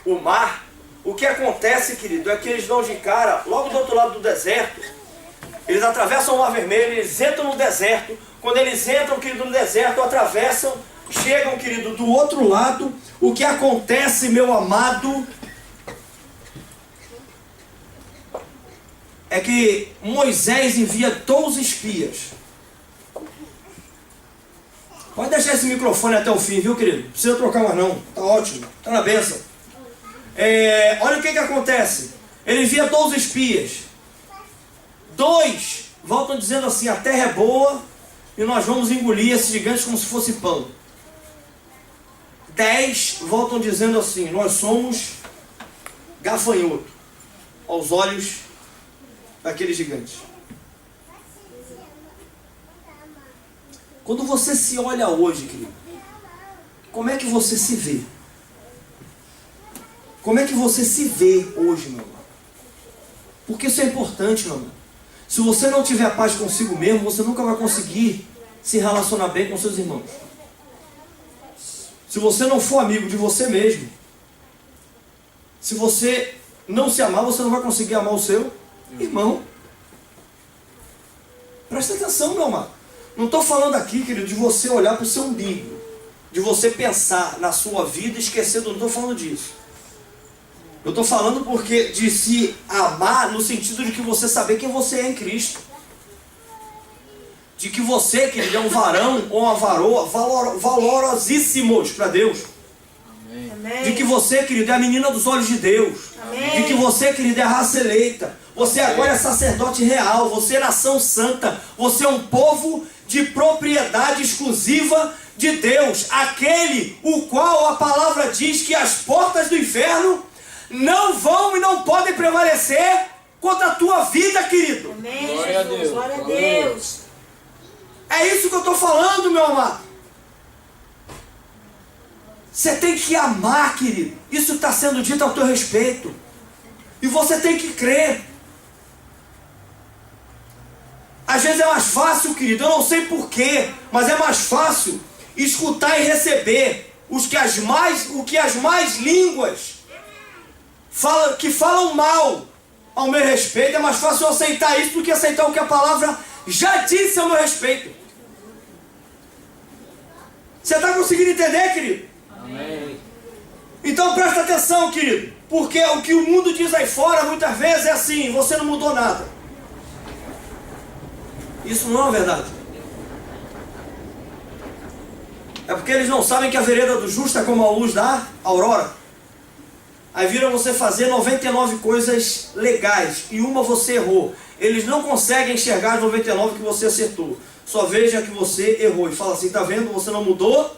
o mar, o que acontece, querido, é que eles dão de cara, logo do outro lado do deserto, eles atravessam o Mar Vermelho, eles entram no deserto. Quando eles entram, querido, no deserto, atravessam, chegam, querido, do outro lado. O que acontece, meu amado, é que Moisés envia 12 espias. Pode deixar esse microfone até o fim, viu, querido? Não precisa trocar mais não, tá ótimo, tá na bênção. Olha o que acontece. Ele envia 12 espias. 2 voltam dizendo assim: a terra é boa e nós vamos engolir esses gigantes como se fosse pão. 10 voltam dizendo assim: nós somos gafanhoto aos olhos daqueles gigantes. Quando você se olha hoje, querido, como é que você se vê? Como é que você se vê hoje, meu irmão? Porque isso é importante, meu irmão. Se você não tiver paz consigo mesmo, você nunca vai conseguir se relacionar bem com seus irmãos. Se você não for amigo de você mesmo, se você não se amar, você não vai conseguir amar o seu irmão. Presta atenção, meu amado. Não estou falando aqui, querido, de você olhar para o seu umbigo, de você pensar na sua vida e esquecer, não estou falando disso. Eu estou falando porque de se amar no sentido de que você saber quem você é em Cristo. De que você, querido, é um varão ou uma varoa valorosíssimos para Deus. Amém. De que você, querido, é a menina dos olhos de Deus. Amém. De que você, querido, é a raça eleita. Você agora é sacerdote real. Você é nação santa. Você é um povo de propriedade exclusiva de Deus. Aquele o qual a palavra diz que as portas do inferno não vão e não podem prevalecer contra a tua vida, querido. Amém, Glória a Jesus. Deus. Glória a Deus. É isso que eu estou falando, meu amado. Você tem que amar, querido. Isso está sendo dito ao teu respeito. E você tem que crer. Às vezes é mais fácil, querido, eu não sei porquê, mas é mais fácil escutar e receber o que as mais línguas que falam mal ao meu respeito. É mais fácil eu aceitar isso do que aceitar o que a palavra já disse ao meu respeito. Você está conseguindo entender, querido? Amém. Então presta atenção, querido, porque o que o mundo diz aí fora muitas vezes é assim: você não mudou nada. Isso não é verdade. É porque eles não sabem que a vereda do justo é como a luz da aurora. Aí viram você fazer 99 coisas legais e uma você errou. Eles não conseguem enxergar as 99 que você acertou. Só veja que você errou e fala assim: tá vendo? Você não mudou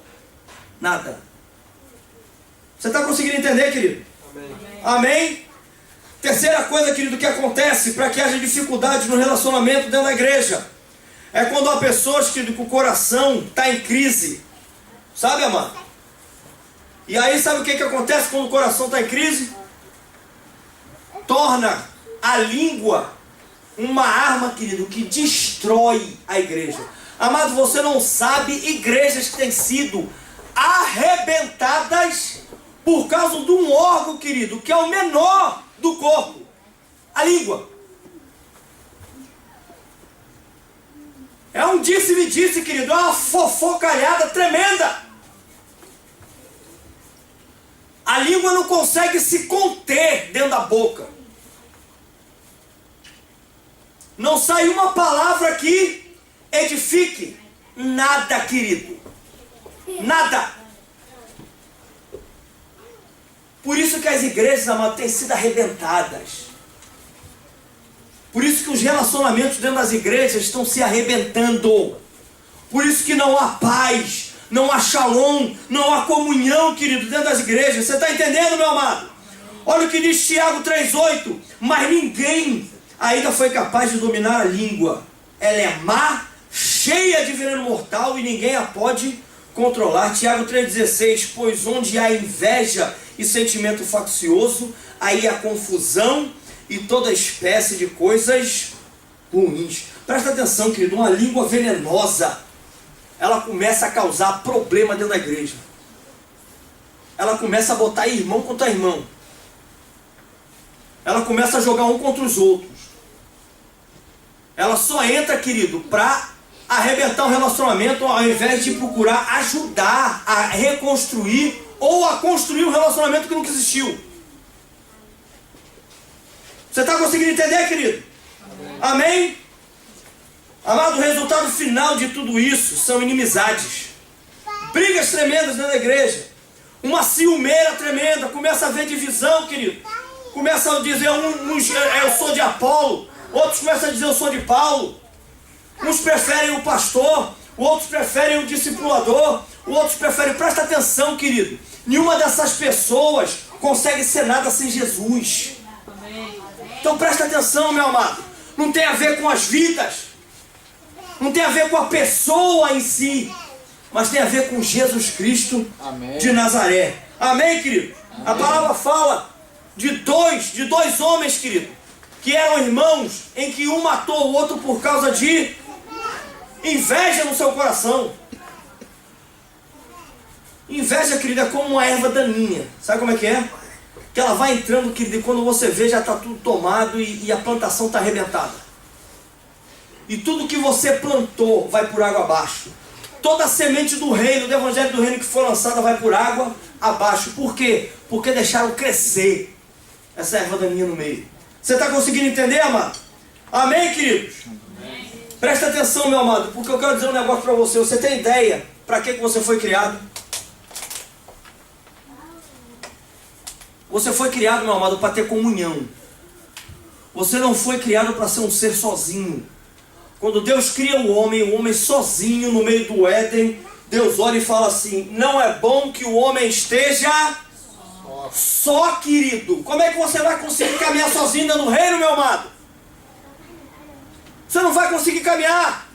nada. Você está conseguindo entender, querido? Amém. Amém? Terceira coisa, querido, que acontece para que haja dificuldade no relacionamento dentro da igreja é quando há pessoas, querido, que o coração está em crise. Sabe, amado? E aí sabe o que acontece quando o coração está em crise? Torna a língua uma arma, querido, que destrói a igreja. Amado, você não sabe igrejas que têm sido arrebentadas por causa de um órgão, querido, que é o menor do corpo, a língua. É um disse-me-disse, querido, é uma fofoca fofocalhada tremenda. A língua não consegue se conter dentro da boca. Não sai uma palavra que edifique. Nada, querido. Nada. Por isso que as igrejas, amado, têm sido arrebentadas. Por isso que os relacionamentos dentro das igrejas estão se arrebentando. Por isso que não há paz, não há shalom, não há comunhão, querido, dentro das igrejas. Você está entendendo, meu amado? Olha o que diz Tiago 3,8. Mas ninguém ainda foi capaz de dominar a língua. Ela é má, cheia de veneno mortal e ninguém a pode controlar. Tiago 3,16. Pois onde há inveja e sentimento faccioso, aí há confusão e toda espécie de coisas ruins. Presta atenção, querido, uma língua venenosa, ela começa a causar problema dentro da igreja. Ela começa a botar irmão contra irmão. Ela começa a jogar um contra os outros. Ela só entra, querido, para arrebentar um relacionamento ao invés de procurar ajudar a reconstruir ou a construir um relacionamento que nunca existiu. Você está conseguindo entender, querido? Amém? Amado, o resultado final de tudo isso são inimizades. Brigas tremendas dentro da igreja. Uma ciumeira tremenda. Começa a haver divisão, querido. Começa a dizer uns eu sou de Apolo. Outros começam a dizer eu sou de Paulo. Uns preferem o pastor. Outros preferem o discipulador. Outros preferem... Presta atenção, querido. Nenhuma dessas pessoas consegue ser nada sem Jesus. Então presta atenção, meu amado. Não tem a ver com as vidas. Não tem a ver com a pessoa em si. Mas tem a ver com Jesus Cristo de Nazaré. Amém, querido? Amém. A palavra fala de dois homens, querido, que eram irmãos, em que um matou o outro por causa de inveja no seu coração. Inveja, querido, é como uma erva daninha. Sabe como é que é? Que ela vai entrando, querido, e quando você vê já está tudo tomado e a plantação está arrebentada. E tudo que você plantou vai por água abaixo. Toda a semente do reino, do evangelho do reino que foi lançada vai por água abaixo. Por quê? Porque deixaram crescer essa erva daninha no meio. Você está conseguindo entender, amado? Amém, queridos? Amém. Presta atenção, meu amado, porque eu quero dizer um negócio para você. Você tem ideia para que você foi criado? Você foi criado, meu amado, para ter comunhão. Você não foi criado para ser um ser sozinho. Quando Deus cria o homem sozinho no meio do Éden, Deus olha e fala assim: não é bom que o homem esteja só, querido. Como é que você vai conseguir caminhar sozinho no reino, meu amado? Você não vai conseguir caminhar.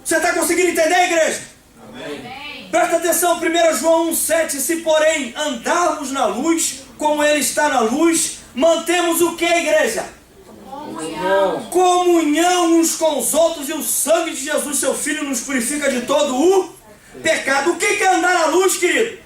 Você está conseguindo entender, igreja? Amém. Presta atenção, 1 João 1,7. Se porém andarmos na luz, como Ele está na luz, mantemos o que, igreja? Comunhão uns com os outros, e o sangue de Jesus, seu Filho, nos purifica de todo o pecado. O que é andar na luz, querido?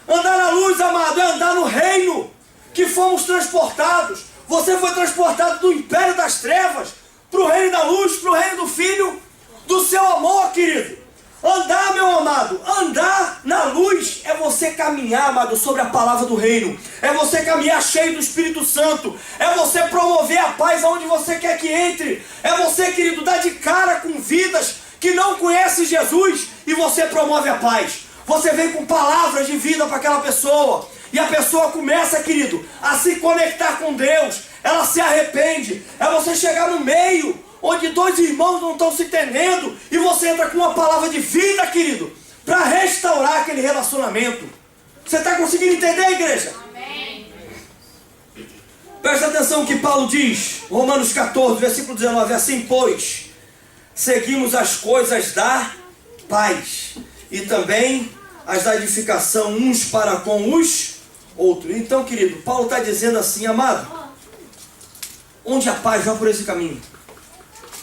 Andar na luz, amado, é andar no reino que fomos transportados. Você foi transportado do império das trevas para o reino da luz, para o reino do Filho do seu amor, querido. Andar, meu amado, andar na luz é você caminhar, amado, sobre a palavra do reino. É você caminhar cheio do Espírito Santo. É você promover a paz aonde você quer que entre. É você, querido, dar de cara com vidas que não conhecem Jesus e você promove a paz. Você vem com palavras de vida para aquela pessoa. E a pessoa começa, querido, a se conectar com Deus. Ela se arrepende. É você chegar no meio onde dois irmãos não estão se entendendo, e você entra com uma palavra de vida, querido, para restaurar aquele relacionamento. Você está conseguindo entender, igreja? Amém. Presta atenção no que Paulo diz, Romanos 14, versículo 19, assim, pois, seguimos as coisas da paz, e também as da edificação uns para com os outros. Então, querido, Paulo está dizendo assim, amado, onde a paz, vá por esse caminho.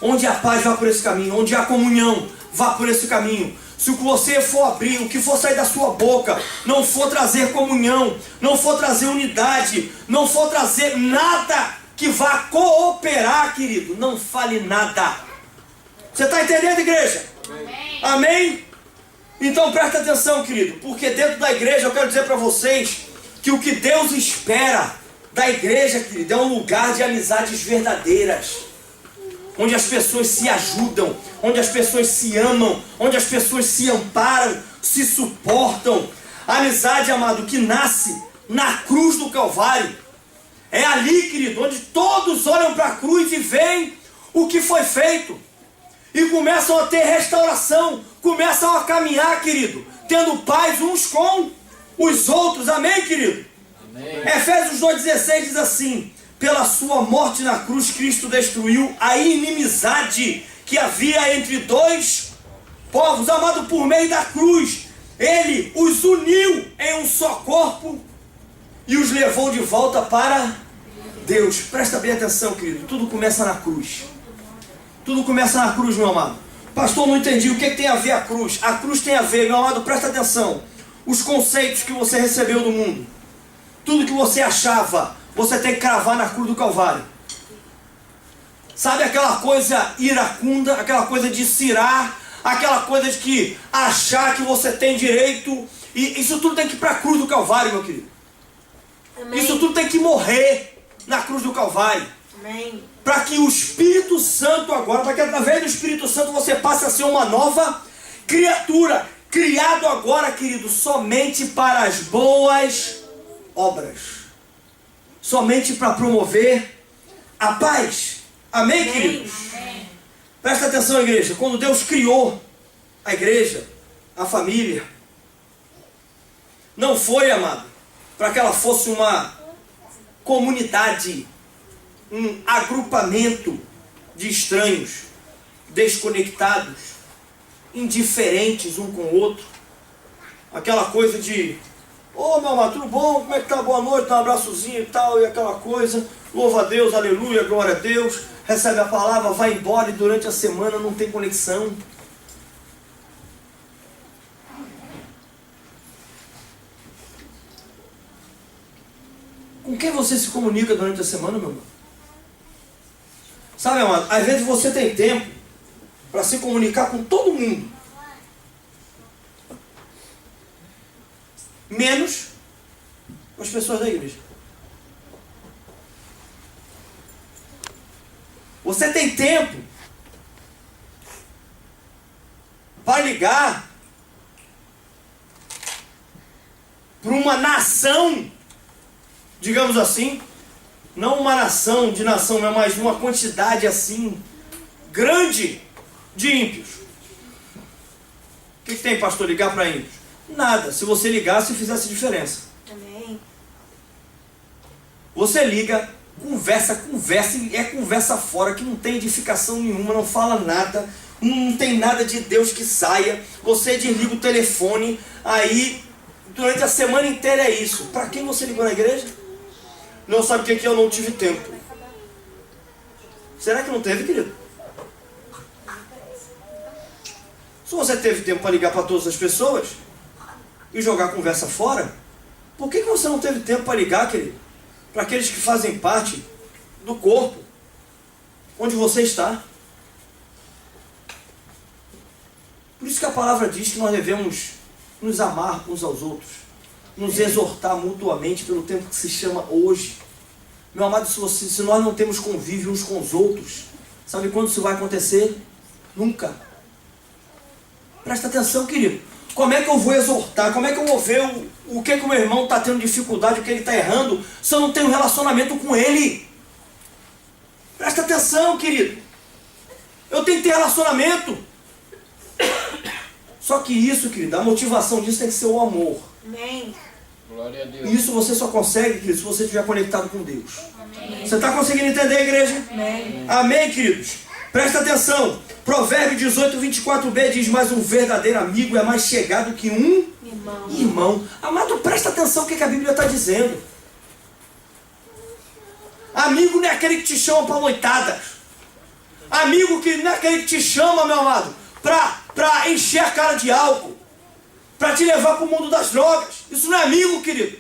Onde a paz, vá por esse caminho. Onde há comunhão, vá por esse caminho. Se o que você for abrir, o que for sair da sua boca, não for trazer comunhão, não for trazer unidade, não for trazer nada que vá cooperar, querido, não fale nada. Você está entendendo, igreja? Amém. Amém? Então presta atenção, querido, porque dentro da igreja eu quero dizer para vocês que o que Deus espera da igreja, querido, é um lugar de amizades verdadeiras, onde as pessoas se ajudam, onde as pessoas se amam, onde as pessoas se amparam, se suportam. A amizade, amado, que nasce na cruz do Calvário. É ali, querido, onde todos olham para a cruz e veem o que foi feito. E começam a ter restauração, começam a caminhar, querido, tendo paz uns com os outros. Amém, querido? Amém. Efésios 2,16 diz assim: pela sua morte na cruz, Cristo destruiu a inimizade que havia entre dois povos. Amado, por meio da cruz, Ele os uniu em um só corpo e os levou de volta para Deus. Presta bem atenção, querido, tudo começa na cruz. Tudo começa na cruz, meu amado. Pastor, não entendi, o que tem a ver a cruz? A cruz tem a ver, meu amado, presta atenção. Os conceitos que você recebeu do mundo, tudo que você achava, você tem que cravar na cruz do Calvário. Sabe aquela coisa iracunda, aquela coisa de cirar, aquela coisa de que achar que você tem direito, e isso tudo tem que ir para a cruz do Calvário, meu querido. Amém. Isso tudo tem que morrer na cruz do Calvário. Amém. Para que o Espírito Santo agora, para que através do Espírito Santo você passe a ser uma nova criatura, criado agora, querido, somente para as boas obras, somente para promover a paz. Amém, queridos? Amém. Presta atenção, igreja, quando Deus criou a igreja, a família, não foi, amado, para que ela fosse uma comunidade, um agrupamento de estranhos, desconectados, indiferentes um com o outro. Aquela coisa de: ô, meu amado, tudo bom? Como é que tá? Boa noite, dá um abraçozinho e tal, e aquela coisa. Louva a Deus, aleluia, glória a Deus. Recebe a palavra, vai embora e durante a semana não tem conexão. Com quem você se comunica durante a semana, meu irmão? Sabe, amado, às vezes você tem tempo para se comunicar com todo mundo, menos com as pessoas da igreja. Você tem tempo para ligar para uma nação, digamos assim, não uma nação de nação, mas uma quantidade assim grande de ímpios. O que tem, pastor, ligar para ímpios? Nada, se você ligasse, fizesse diferença. Amém. Você liga, conversa, e é conversa fora, que não tem edificação nenhuma, não fala nada, não tem nada de Deus que saia. Você desliga o telefone, aí durante a semana inteira é isso. Para quem você ligou na igreja? Não, sabe o que eu não tive tempo. Será que não teve, querido? Se você teve tempo para ligar para todas as pessoas e jogar a conversa fora, por que você não teve tempo para ligar, querido, para aqueles que fazem parte do corpo onde você está? Por isso que a palavra diz que nós devemos nos amar uns aos outros, nos exortar mutuamente pelo tempo que se chama hoje. Meu amado, se nós não temos convívio uns com os outros, sabe quando isso vai acontecer? Nunca. Presta atenção, querido. Como é que eu vou exortar? Como é que eu vou ver o que o meu irmão está tendo dificuldade, o que ele está errando, se eu não tenho um relacionamento com ele? Presta atenção, querido. Eu tenho que ter relacionamento. Só que isso, querido, a motivação disso tem que ser o amor. Amém. Glória a Deus. E isso você só consegue, querido, se você estiver conectado com Deus. Amém. Você está conseguindo entender, igreja? Amém. Amém, queridos? Presta atenção. Provérbio 18, 24b diz: mas um verdadeiro amigo é mais chegado que um irmão. Amado, presta atenção o que a Bíblia está dizendo. Amigo não é aquele que te chama para noitada. Amigo que não é aquele que te chama, meu amado, para encher a cara de álcool, para te levar para o mundo das drogas. Isso não é amigo, querido.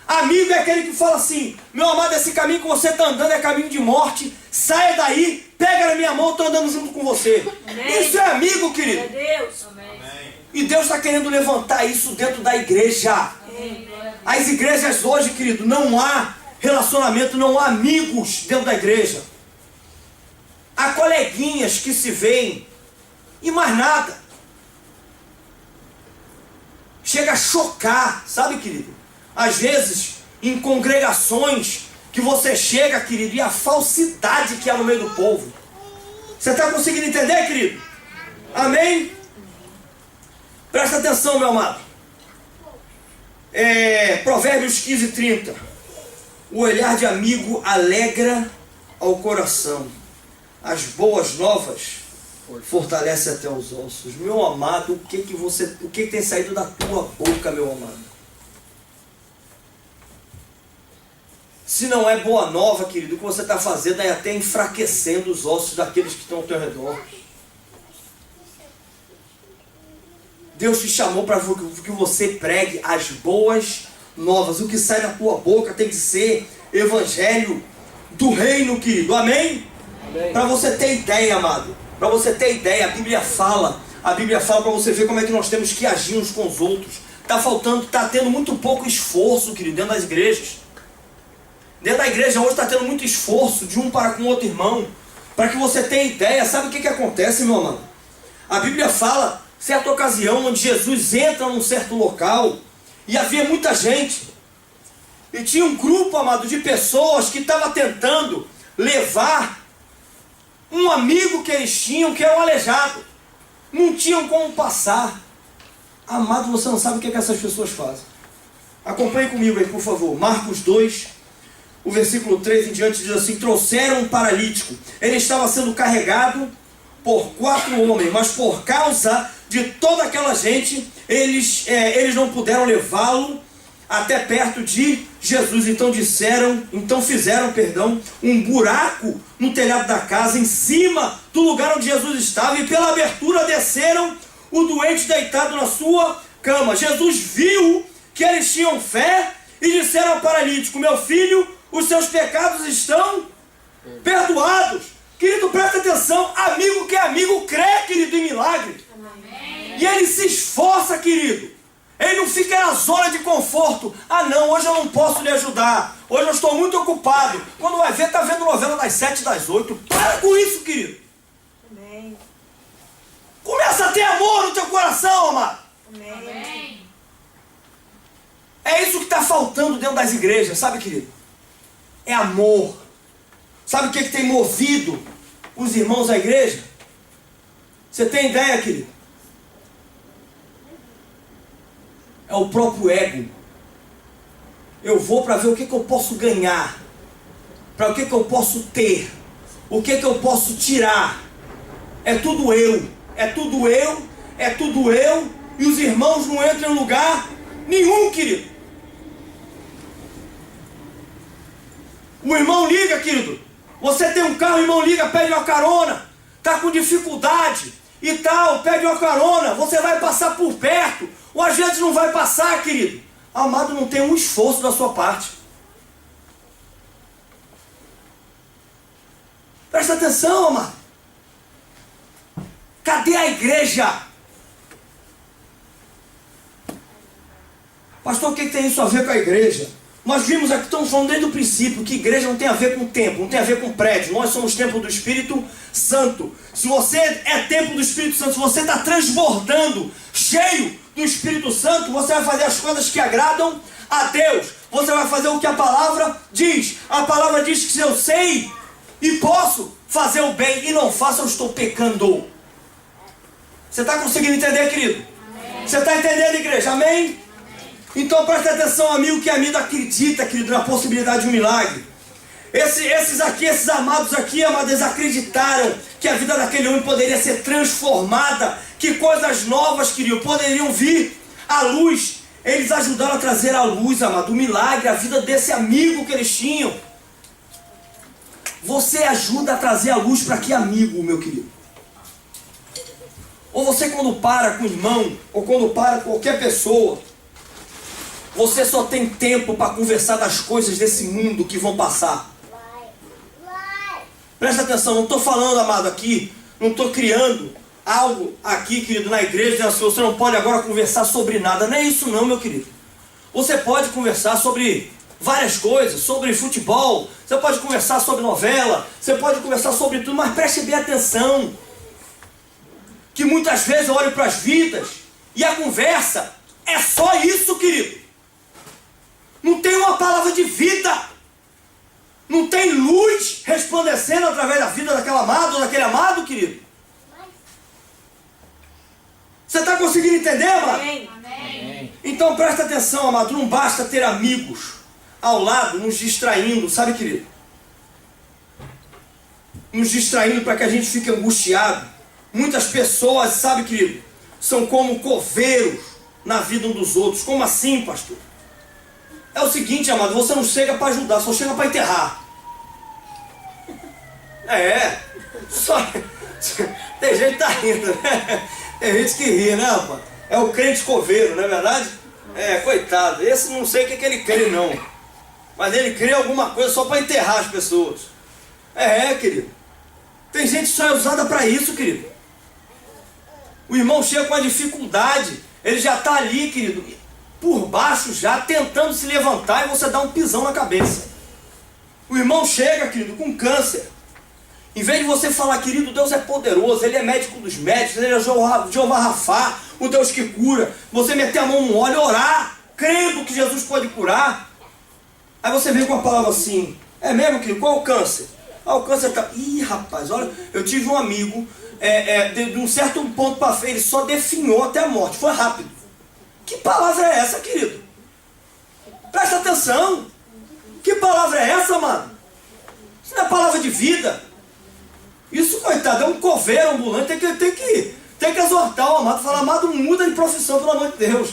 Amigo é aquele que fala assim: meu amado, esse caminho que você está andando é caminho de morte. saia daí, pega na minha mão, estou andando junto com você. Amém. Isso é amigo, querido. É Deus. E Deus está querendo levantar isso dentro da igreja. As igrejas hoje, querido, não há relacionamento, não há amigos dentro da igreja. Há coleguinhas que se veem e mais nada. Chega a chocar, sabe, querido? Às vezes, em congregações que você chega, querido, e a falsidade que há no meio do povo. Você está conseguindo entender, querido? Amém? Presta atenção, meu amado. Provérbios 15:30. O olhar de amigo alegra ao coração. As boas novas fortalecem até os ossos. Meu amado, o que tem saído da tua boca, meu amado? Se não é boa nova, querido, o que você está fazendo é até enfraquecendo os ossos daqueles que estão ao teu redor. Deus te chamou para que você pregue as boas novas. O que sai da tua boca tem que ser evangelho do reino, querido. Amém? Para você ter ideia, amado. Para você ter ideia, a Bíblia fala para você ver como é que nós temos que agir uns com os outros. Está tendo muito pouco esforço, querido, dentro das igrejas. Dentro da igreja hoje está tendo muito esforço de um para com o outro irmão. Para que você tenha ideia, sabe o que acontece, meu amado? A Bíblia fala, certa ocasião, onde Jesus entra num certo local e havia muita gente. E tinha um grupo, amado, de pessoas que estava tentando levar um amigo que eles tinham, que era um aleijado. Não tinham como passar. Amado, você não sabe o que essas pessoas fazem. Acompanhe comigo aí, por favor. Marcos 2, o versículo 3 em diante diz assim: trouxeram um paralítico. Ele estava sendo carregado por 4 homens, mas por causa de toda aquela gente, eles não puderam levá-lo até perto de Jesus. Então fizeram um buraco no telhado da casa, em cima do lugar onde Jesus estava, e pela abertura desceram o doente deitado na sua cama. Jesus viu que eles tinham fé e disseram ao paralítico: meu filho, os seus pecados estão perdoados. Querido, presta atenção. Amigo que é amigo crê, querido, em milagre. E ele se esforça, querido. Ele não fica na zona de conforto. Ah não, hoje eu não posso lhe ajudar. Hoje eu estou muito ocupado. Quando vai ver, está vendo novela das 7, das 8. Para com isso, querido. Amém. Começa a ter amor no teu coração, amado. Amém. É isso que está faltando dentro das igrejas, sabe, querido? É amor. Sabe o que tem movido os irmãos à igreja? Você tem ideia, querido? É o próprio ego. Eu vou para ver o que eu posso ganhar, para o que eu posso ter, o que eu posso tirar. É tudo eu, é tudo eu, é tudo eu, e os irmãos não entram em lugar nenhum, querido. O irmão liga, querido. Você tem um carro, o irmão liga, pede uma carona, está com dificuldade e tal, pede uma carona, você vai passar por perto, ou às vezes não vai passar, querido. Amado, não tem um esforço da sua parte. Presta atenção, amado. Cadê a igreja? Pastor, o que tem isso a ver com a igreja? Nós vimos aqui, estamos falando desde o princípio, que igreja não tem a ver com tempo, não tem a ver com prédio. Nós somos templo do Espírito Santo. Se você é templo do Espírito Santo, se você está transbordando, cheio do Espírito Santo, você vai fazer as coisas que agradam a Deus. Você vai fazer o que a palavra diz. A palavra diz que se eu sei e posso fazer o bem e não faço, eu estou pecando. Você está conseguindo entender, querido? Amém. Você está entendendo, igreja? Amém? Então presta atenção, amigo que amigo acredita, querido, na possibilidade de um milagre. Esses amados aqui, amados, acreditaram que a vida daquele homem poderia ser transformada, que coisas novas, querido, poderiam vir à luz. Eles ajudaram a trazer à luz, amado, o milagre, a vida desse amigo que eles tinham. Você ajuda a trazer à luz para que amigo, meu querido? Ou você, quando para com o irmão, ou quando para com qualquer pessoa, você só tem tempo para conversar das coisas desse mundo que vão passar. Presta atenção, não estou falando, amado, aqui, não estou criando algo aqui, querido, na igreja, você não pode agora conversar sobre nada. Não é isso não, meu querido. Você pode conversar sobre várias coisas, sobre futebol, você pode conversar sobre novela, você pode conversar sobre tudo, mas preste bem atenção, que muitas vezes eu olho para as vidas e a conversa é só isso, querido. Não tem uma palavra de vida, não tem luz resplandecendo através da vida daquela amada ou daquele amado, querido. Você está conseguindo entender, amado? Amém. Então presta atenção, amado, não basta ter amigos ao lado, nos distraindo, sabe, querido? Nos distraindo para que a gente fique angustiado. Muitas pessoas, sabe, querido, são como coveiros na vida um dos outros. Como assim, pastor? É o seguinte, amado, você não chega para ajudar, só chega para enterrar. Só... Tem gente que tá rindo, né? Tem gente que ri, né, rapaz? É o crente coveiro, não é verdade? Coitado, esse não sei o que ele crê, não. Mas ele crê alguma coisa só para enterrar as pessoas. Querido. Tem gente só usada para isso, querido. O irmão chega com a dificuldade, ele já está ali, querido, por baixo já, tentando se levantar e você dá um pisão na cabeça. O irmão chega, querido, com câncer. Em vez de você falar, querido, Deus é poderoso, Ele é médico dos médicos, Ele é Jeová Rafá, o Deus que cura, você meter a mão no óleo e orar, crendo que Jesus pode curar. Aí você vem com a palavra assim, é mesmo, querido? Qual é o câncer? O câncer está... Ih, rapaz, olha, eu tive um amigo, de um certo ponto para frente, ele só definhou até a morte, foi rápido. Que palavra é essa, querido? Presta atenção. Que palavra é essa, mano? Isso não é palavra de vida. Isso, coitado, é um coveiro ambulante, tem que exortar o amado, falar, amado, muda de profissão, pelo amor de Deus.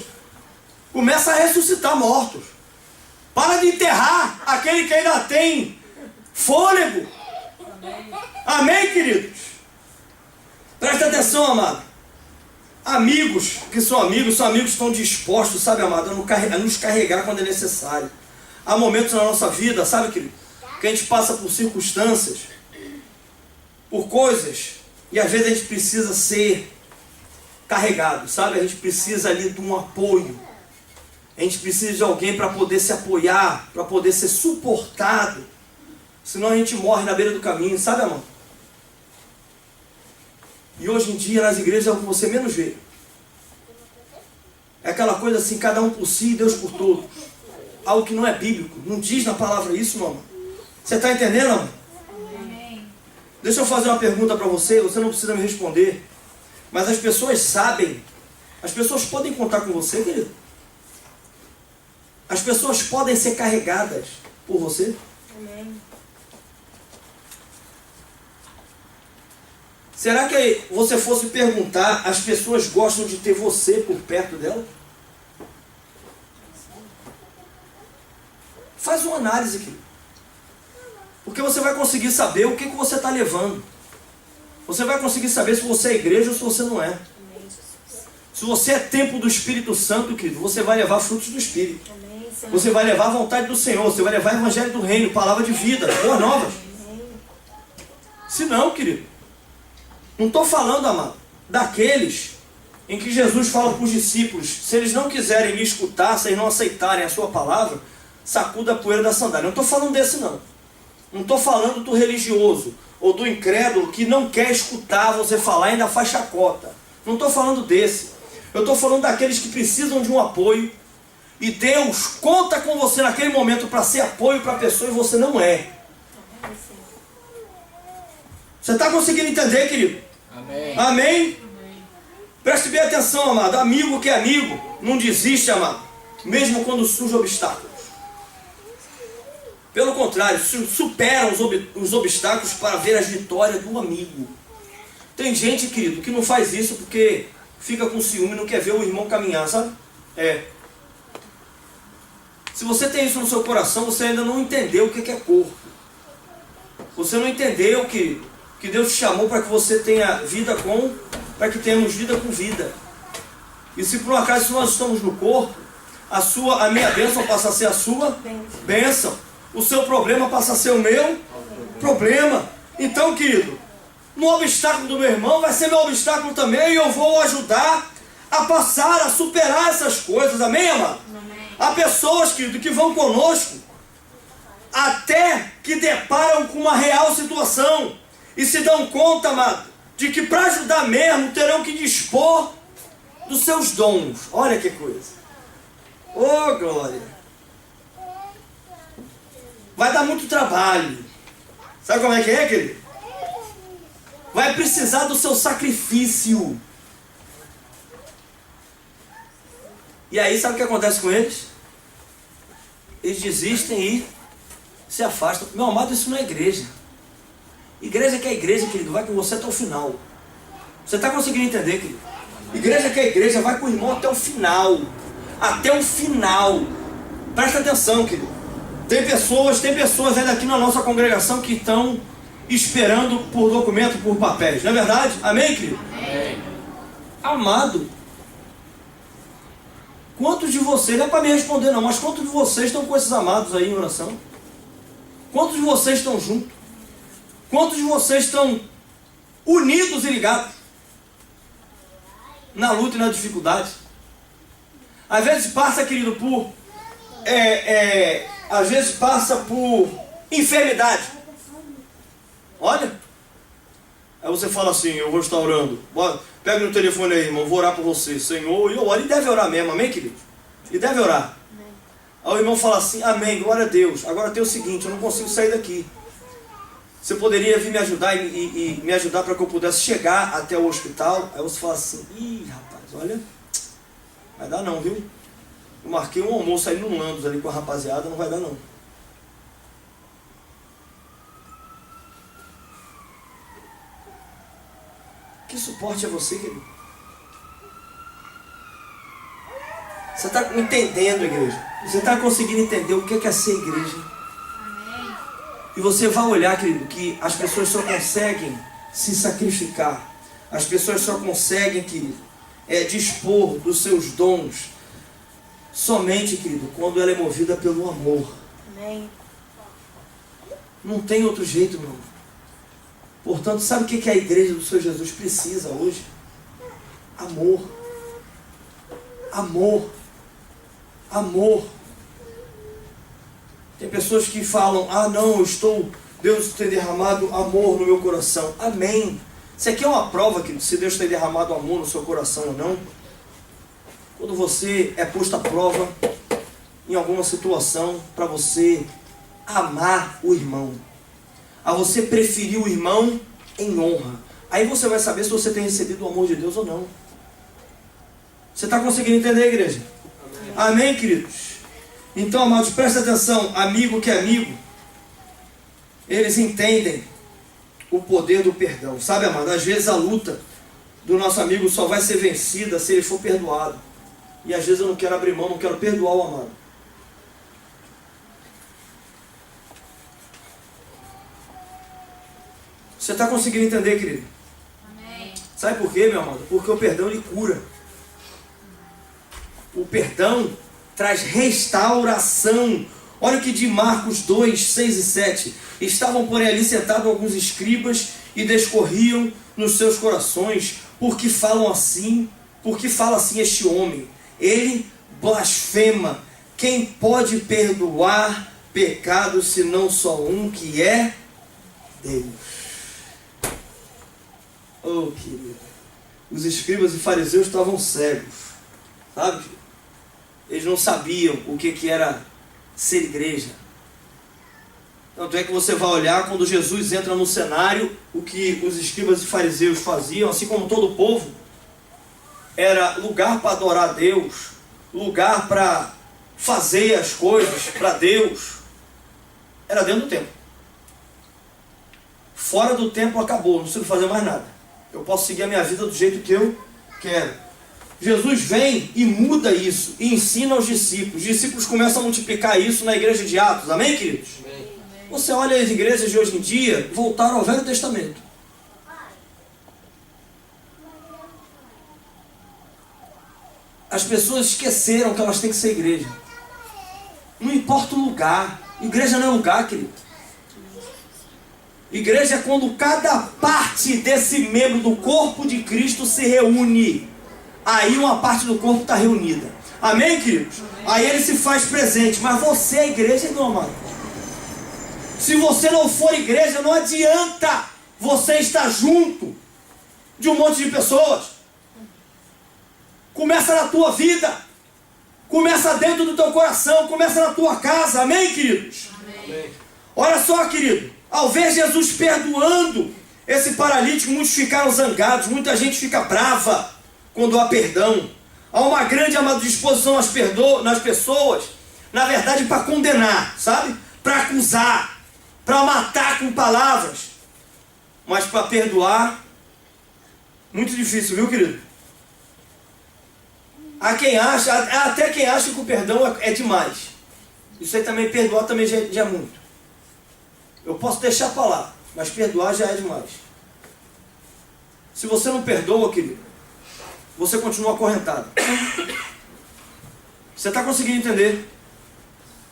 Começa a ressuscitar mortos. Para de enterrar aquele que ainda tem fôlego. Amém, queridos? Presta atenção, amado. Amigos que são amigos que estão dispostos, sabe, amado, a nos carregar quando é necessário. Há momentos na nossa vida, sabe, querido, que a gente passa por circunstâncias, por coisas, e às vezes a gente precisa ser carregado, sabe? A gente precisa ali de um apoio. A gente precisa de alguém para poder se apoiar, para poder ser suportado. Senão a gente morre na beira do caminho, sabe, amor? E hoje em dia nas igrejas é o que você menos vê. É aquela coisa assim, cada um por si e Deus por todos. Algo que não é bíblico. Não diz na palavra isso, não, amor. Você está entendendo, amor? Deixa eu fazer uma pergunta para você não precisa me responder. Mas as pessoas sabem, as pessoas podem contar com você, querido? As pessoas podem ser carregadas por você? Amém. Será que você fosse perguntar, as pessoas gostam de ter você por perto dela? Faz uma análise aqui. Porque você vai conseguir saber o que você está levando. Você vai conseguir saber se você é igreja ou se você não é. Se você é templo do Espírito Santo, querido, você vai levar frutos do Espírito. Você vai levar a vontade do Senhor. Você vai levar o Evangelho do Reino, palavra de vida, boas novas. Se não, querido, não estou falando, amado, daqueles em que Jesus fala para os discípulos, se eles não quiserem me escutar, se eles não aceitarem a sua palavra, sacuda a poeira da sandália. Não estou falando desse, não. Não estou falando do religioso ou do incrédulo que não quer escutar você falar e ainda faz chacota. Não estou falando desse. Eu estou falando daqueles que precisam de um apoio e Deus conta com você naquele momento para ser apoio para a pessoa e você não é. Você está conseguindo entender, querido? Amém. Amém? Preste bem atenção, amado. Amigo que é amigo não desiste, amado, mesmo quando surge obstáculos. Pelo contrário, superam os obstáculos para ver as vitórias do amigo. Tem gente, querido, que não faz isso porque fica com ciúme e não quer ver o irmão caminhar, sabe? Se você tem isso no seu coração, você ainda não entendeu o que é corpo. Você não entendeu que Deus te chamou para que você tenha vida para que tenhamos vida com vida. E se por um acaso nós estamos no corpo, a minha bênção passa a ser a sua bênção. O seu problema passa a ser o meu problema. Então, querido, no obstáculo do meu irmão vai ser meu obstáculo também, e eu vou ajudar a passar, a superar essas coisas, amém, amado? Amém. Há pessoas, querido, que vão conosco até que deparam com uma real situação e se dão conta, amado, de que para ajudar mesmo terão que dispor dos seus dons. Olha que coisa. Oh, glória. Vai dar muito trabalho. Sabe como é, querido? Vai precisar do seu sacrifício. E aí, sabe o que acontece com eles? Eles desistem e se afastam. Meu amado, isso não é igreja. Igreja que é igreja, querido, vai com você até o final. Você está conseguindo entender, querido? Igreja que é igreja, vai com o irmão até o final. Até o final. Presta atenção, querido. Tem pessoas ainda aqui na nossa congregação que estão esperando por documento, por papéis. Não é verdade? Amém, querido? Amém. Amado, quantos de vocês, não é para me responder não, mas quantos de vocês estão com esses amados aí em oração? Quantos de vocês estão juntos? Quantos de vocês estão unidos e ligados na luta e na dificuldade? Às vezes passa, querido, por às vezes passa por enfermidade. Olha, aí você fala assim, eu vou estar orando. Bora, pega no telefone aí, irmão, vou orar por você, Senhor. E eu oro, e deve orar mesmo, amém, querido? E deve orar. Amém. Aí o irmão fala assim, amém, glória a Deus. Agora tem o seguinte, eu não consigo sair daqui. Você poderia vir me ajudar e me ajudar para que eu pudesse chegar até o hospital? Aí você fala assim, ih, rapaz, olha, vai dar não, viu? Eu marquei um almoço aí no Landos ali com a rapaziada, não vai dar não. Que suporte é você, querido? Você está entendendo, igreja? Você está conseguindo entender o que é ser igreja? Amém. E você vai olhar, querido, que as pessoas só conseguem se sacrificar. As pessoas só conseguem, querido, dispor dos seus dons somente, querido, quando ela é movida pelo amor. Amém. Não tem outro jeito, meu irmão. Portanto, sabe o que a igreja do Senhor Jesus precisa hoje? Amor. Amor. Amor. Tem pessoas que falam, ah não, Deus tem derramado amor no meu coração. Amém. Isso aqui é uma prova, querido, se Deus tem derramado amor no seu coração ou não. Quando você é posto à prova em alguma situação para você amar o irmão, a você preferir o irmão em honra. Aí você vai saber se você tem recebido o amor de Deus ou não. Você está conseguindo entender, igreja? Amém, amém, queridos? Então, amados, presta atenção. Amigo que é amigo, eles entendem o poder do perdão. Sabe, amado, às vezes a luta do nosso amigo só vai ser vencida se ele for perdoado. E às vezes eu não quero abrir mão, não quero perdoar o amado. Você está conseguindo entender, querido? Amém. Sabe por quê, meu amado? Porque o perdão, ele cura. O perdão traz restauração. Olha o que diz Marcos 2, 6 e 7. Estavam, porém, ali sentados alguns escribas e discorriam nos seus corações. Por que fala assim este homem? Ele blasfema. Quem pode perdoar pecados senão só um, que é Deus? Oh, querido. Os escribas e fariseus estavam cegos. Sabe? Eles não sabiam o que era ser igreja. Tanto é que você vai olhar quando Jesus entra no cenário, o que os escribas e fariseus faziam, assim como todo o povo, era lugar para adorar a Deus, lugar para fazer as coisas para Deus, era dentro do templo. Fora do templo acabou, não preciso fazer mais nada. Eu posso seguir a minha vida do jeito que eu quero. Jesus vem e muda isso, e ensina aos discípulos. Os discípulos começam a multiplicar isso na igreja de Atos, amém, queridos? Amém. Você olha as igrejas de hoje em dia, voltaram ao Velho Testamento. As pessoas esqueceram que elas têm que ser igreja. Não importa o lugar. Igreja não é lugar, querido. Igreja é quando cada parte desse membro do corpo de Cristo se reúne. Aí uma parte do corpo está reunida. Amém, queridos? Aí ele se faz presente. Mas você é igreja, não, amado. Se você não for igreja, não adianta você estar junto de um monte de pessoas. Começa na tua vida. Começa dentro do teu coração. Começa na tua casa. Amém, queridos? Amém. Olha só, querido. Ao ver Jesus perdoando esse paralítico, muitos ficaram zangados. Muita gente fica brava quando há perdão. Há uma grande, amada, disposição nas pessoas, na verdade, para condenar, sabe? Para acusar, para matar com palavras. Mas para perdoar, muito difícil, viu, querido? Há quem acha, até quem acha que o perdão é demais. Isso aí também, perdoar também já é muito. Eu posso deixar para lá, mas perdoar já é demais. Se você não perdoa, querido, você continua acorrentado. Você está conseguindo entender?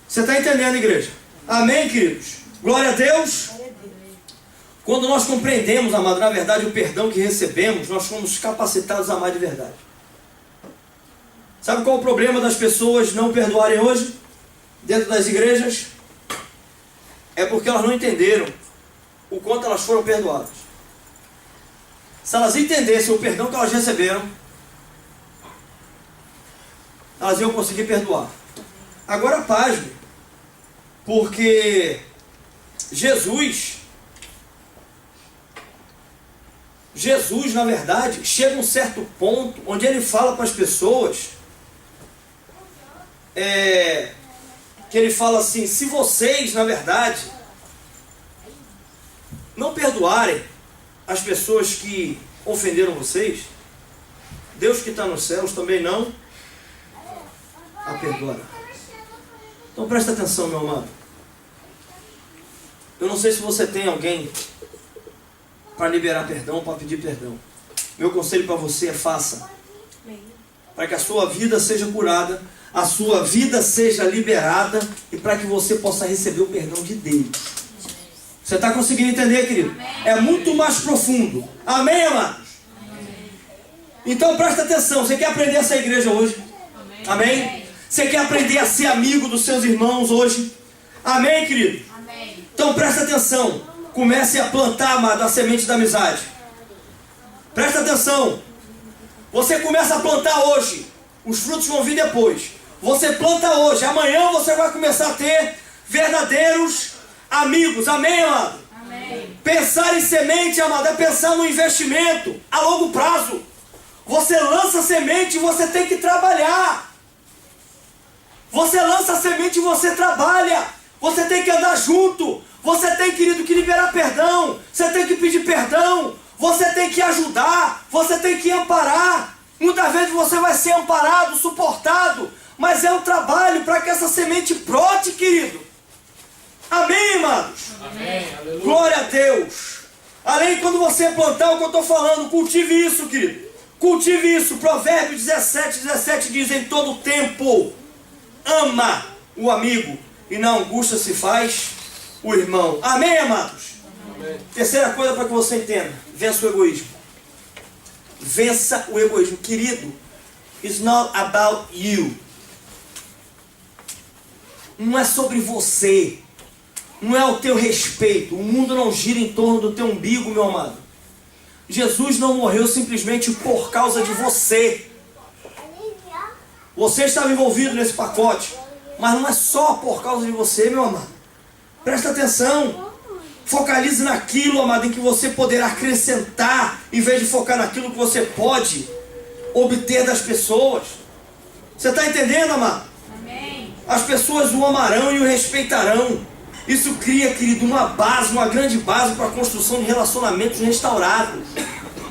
Você está entendendo, igreja? Amém, queridos? Glória a Deus. Quando nós compreendemos, amado, na verdade, o perdão que recebemos, nós somos capacitados a amar de verdade. Sabe qual é o problema das pessoas não perdoarem hoje? Dentro das igrejas? É porque elas não entenderam o quanto elas foram perdoadas. Se elas entendessem o perdão que elas receberam, elas iam conseguir perdoar. Agora pasme, porque Jesus, na verdade, chega a um certo ponto onde ele fala para as pessoas, que ele fala assim: se vocês, na verdade, não perdoarem as pessoas que ofenderam vocês, Deus que está nos céus também não a perdoará. Então presta atenção, meu amado. Eu não sei se você tem alguém para liberar perdão, para pedir perdão. Meu conselho para você é: faça, para que a sua vida seja curada, a sua vida seja liberada e para que você possa receber o perdão de Deus. Você está conseguindo entender, querido? Amém. É muito mais profundo. Amém, amados? Amém. Então presta atenção. Você quer aprender essa igreja hoje? Amém? Você quer aprender a ser amigo dos seus irmãos hoje? Amém, querido? Amém. Então presta atenção. Comece a plantar, amado, a semente da amizade. Presta atenção. Você começa a plantar hoje. Os frutos vão vir depois. Você planta hoje. Amanhã você vai começar a ter verdadeiros amigos. Amém, amado? Amém. Pensar em semente, amado, é pensar no investimento a longo prazo. Você lança a semente e você tem que trabalhar. Você lança a semente e você trabalha. Você tem que andar junto. Você tem, querido, que liberar perdão. Você tem que pedir perdão. Você tem que ajudar. Você tem que amparar. Muitas vezes você vai ser amparado, suportado. Mas é um trabalho para que essa semente brote, querido. Amém, amados? Amém. Aleluia. Glória a Deus. Além, quando você plantar o que eu estou falando, cultive isso, querido. Cultive isso. Provérbios 17 diz: em todo tempo ama o amigo, e na angústia se faz o irmão. Amém, amados? Amém. Terceira coisa para que você entenda: vença o egoísmo. Vença o egoísmo. Querido, it's not about you. Não é sobre você. Não é o teu respeito. O mundo não gira em torno do teu umbigo, meu amado. Jesus não morreu simplesmente por causa de você. Você estava envolvido nesse pacote, mas não é só por causa de você, meu amado. Presta atenção. Focalize naquilo, amado, em que você poderá acrescentar, em vez de focar naquilo que você pode obter das pessoas. Você está entendendo, amado? Amém. As pessoas o amarão e o respeitarão. Isso cria, querido, uma base, uma grande base para a construção de relacionamentos restaurados.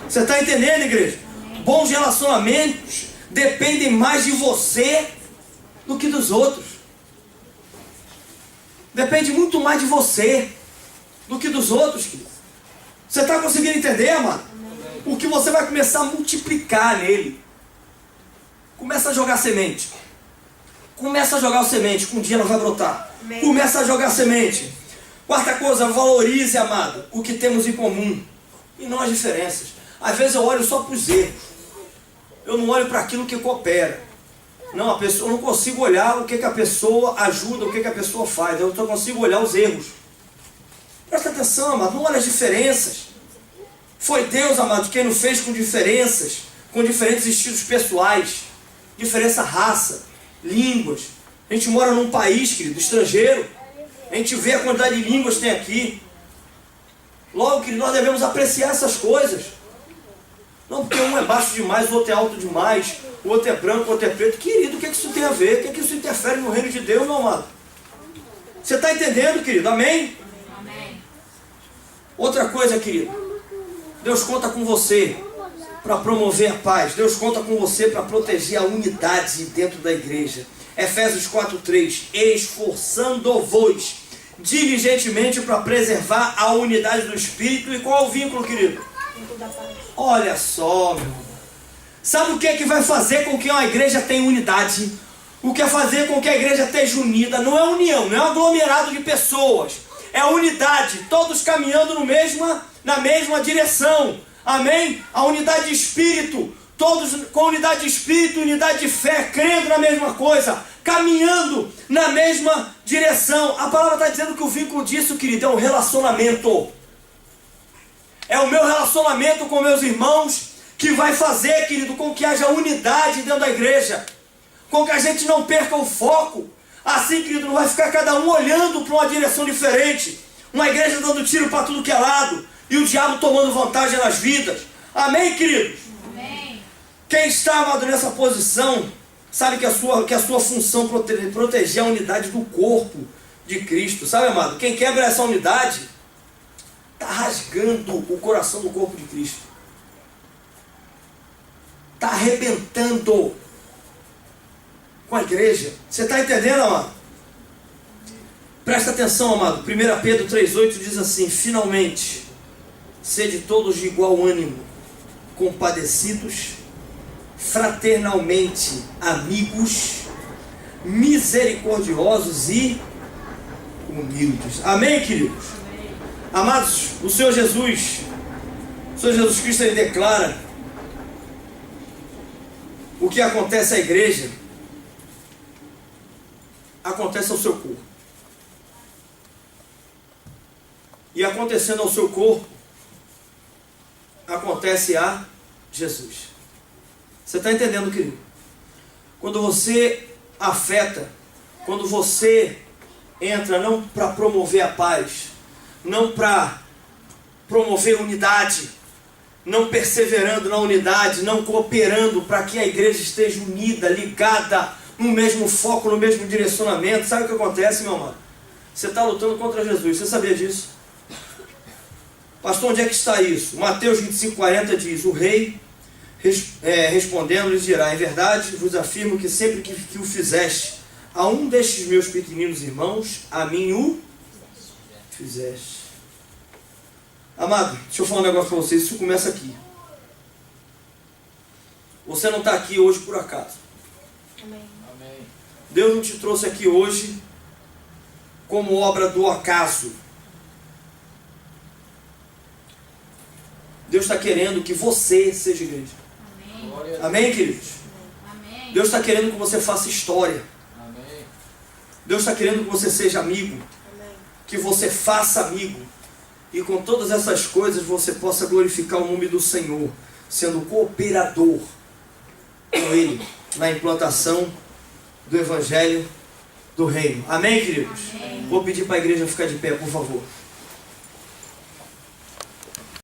Você está entendendo, igreja? Bons relacionamentos dependem mais de você do que dos outros. Depende muito mais de você do que dos outros, querido. Você está conseguindo entender, amado? O que você vai começar a multiplicar nele. Começa a jogar semente. Começa a jogar semente, que um dia ela vai brotar. Começa a jogar semente. Quarta coisa, valorize, amado, o que temos em comum e não as diferenças. Às vezes eu olho só para os erros. Eu não olho para aquilo que coopera. Não, a pessoa, eu não consigo olhar o que a pessoa ajuda, o que a pessoa faz. Eu só consigo olhar os erros. Presta atenção, amado, não olha as diferenças. Foi Deus, amado, quem nos fez com diferenças, com diferentes estilos pessoais, diferença raça, línguas. A gente mora num país, querido, estrangeiro. A gente vê a quantidade de línguas que tem aqui. Logo, querido, nós devemos apreciar essas coisas. Não porque um é baixo demais, o outro é alto demais, o outro é branco, o outro é preto. Querido, o que isso tem a ver? O que isso interfere no reino de Deus, meu amado? Você está entendendo, querido? Amém? Amém. Outra coisa, querido. Deus conta com você para promover a paz. Deus conta com você para proteger a unidade dentro da igreja. Efésios 4:3. Esforçando-vos diligentemente para preservar a unidade do Espírito. E qual é o vínculo, querido? Olha só, meu irmão. Sabe o que é que vai fazer com que uma igreja tenha unidade? O que é fazer com que a igreja esteja unida? Não é união, não é um aglomerado de pessoas. É unidade, todos caminhando na mesma direção. Amém? A unidade de espírito, todos com unidade de espírito, unidade de fé, crendo na mesma coisa, caminhando na mesma direção. A palavra está dizendo que o vínculo disso, querido, é um relacionamento. É o meu relacionamento com meus irmãos que vai fazer, querido, com que haja unidade dentro da igreja. Com que a gente não perca o foco. Assim, querido, não vai ficar cada um olhando para uma direção diferente. Uma igreja dando tiro para tudo que é lado. E o diabo tomando vantagem nas vidas. Amém, queridos? Amém. Quem está, amado, nessa posição, sabe que a sua função é proteger a unidade do corpo de Cristo. Sabe, amado? Quem quebra essa unidade está rasgando o coração do corpo de Cristo. Está arrebentando com a igreja. Você está entendendo, amado? Presta atenção, amado. 1 Pedro 3,8 diz assim: finalmente, sede todos de igual ânimo, compadecidos, fraternalmente amigos, misericordiosos e humildes. Amém, queridos? Amados, o Senhor Jesus Cristo, ele declara o que acontece à igreja, acontece ao seu corpo. E acontecendo ao seu corpo, acontece a Jesus. Você está entendendo, querido? Quando você afeta, quando você entra não para promover a paz, não para promover unidade, não perseverando na unidade, não cooperando para que a igreja esteja unida, ligada, no mesmo foco, no mesmo direcionamento. Sabe o que acontece, meu amado? Você está lutando contra Jesus, você sabia disso? Pastor, onde é que está isso? Mateus 25:40 diz: o rei respondendo lhes dirá: em verdade vos afirmo que sempre que o fizeste a um destes meus pequeninos irmãos, a mim o fizeste. Amado, deixa eu falar um negócio para vocês. Isso começa aqui. Você não está aqui hoje por acaso. Amém. Deus não te trouxe aqui hoje como obra do acaso. Deus está querendo que você seja igreja. Amém. Amém, queridos? Amém. Deus está querendo que você faça história. Amém. Deus está querendo que você seja amigo. Que você faça amigo. E com todas essas coisas você possa glorificar o nome do Senhor, sendo cooperador com Ele na implantação do Evangelho do Reino. Amém, queridos? Amém. Vou pedir para a igreja ficar de pé, por favor.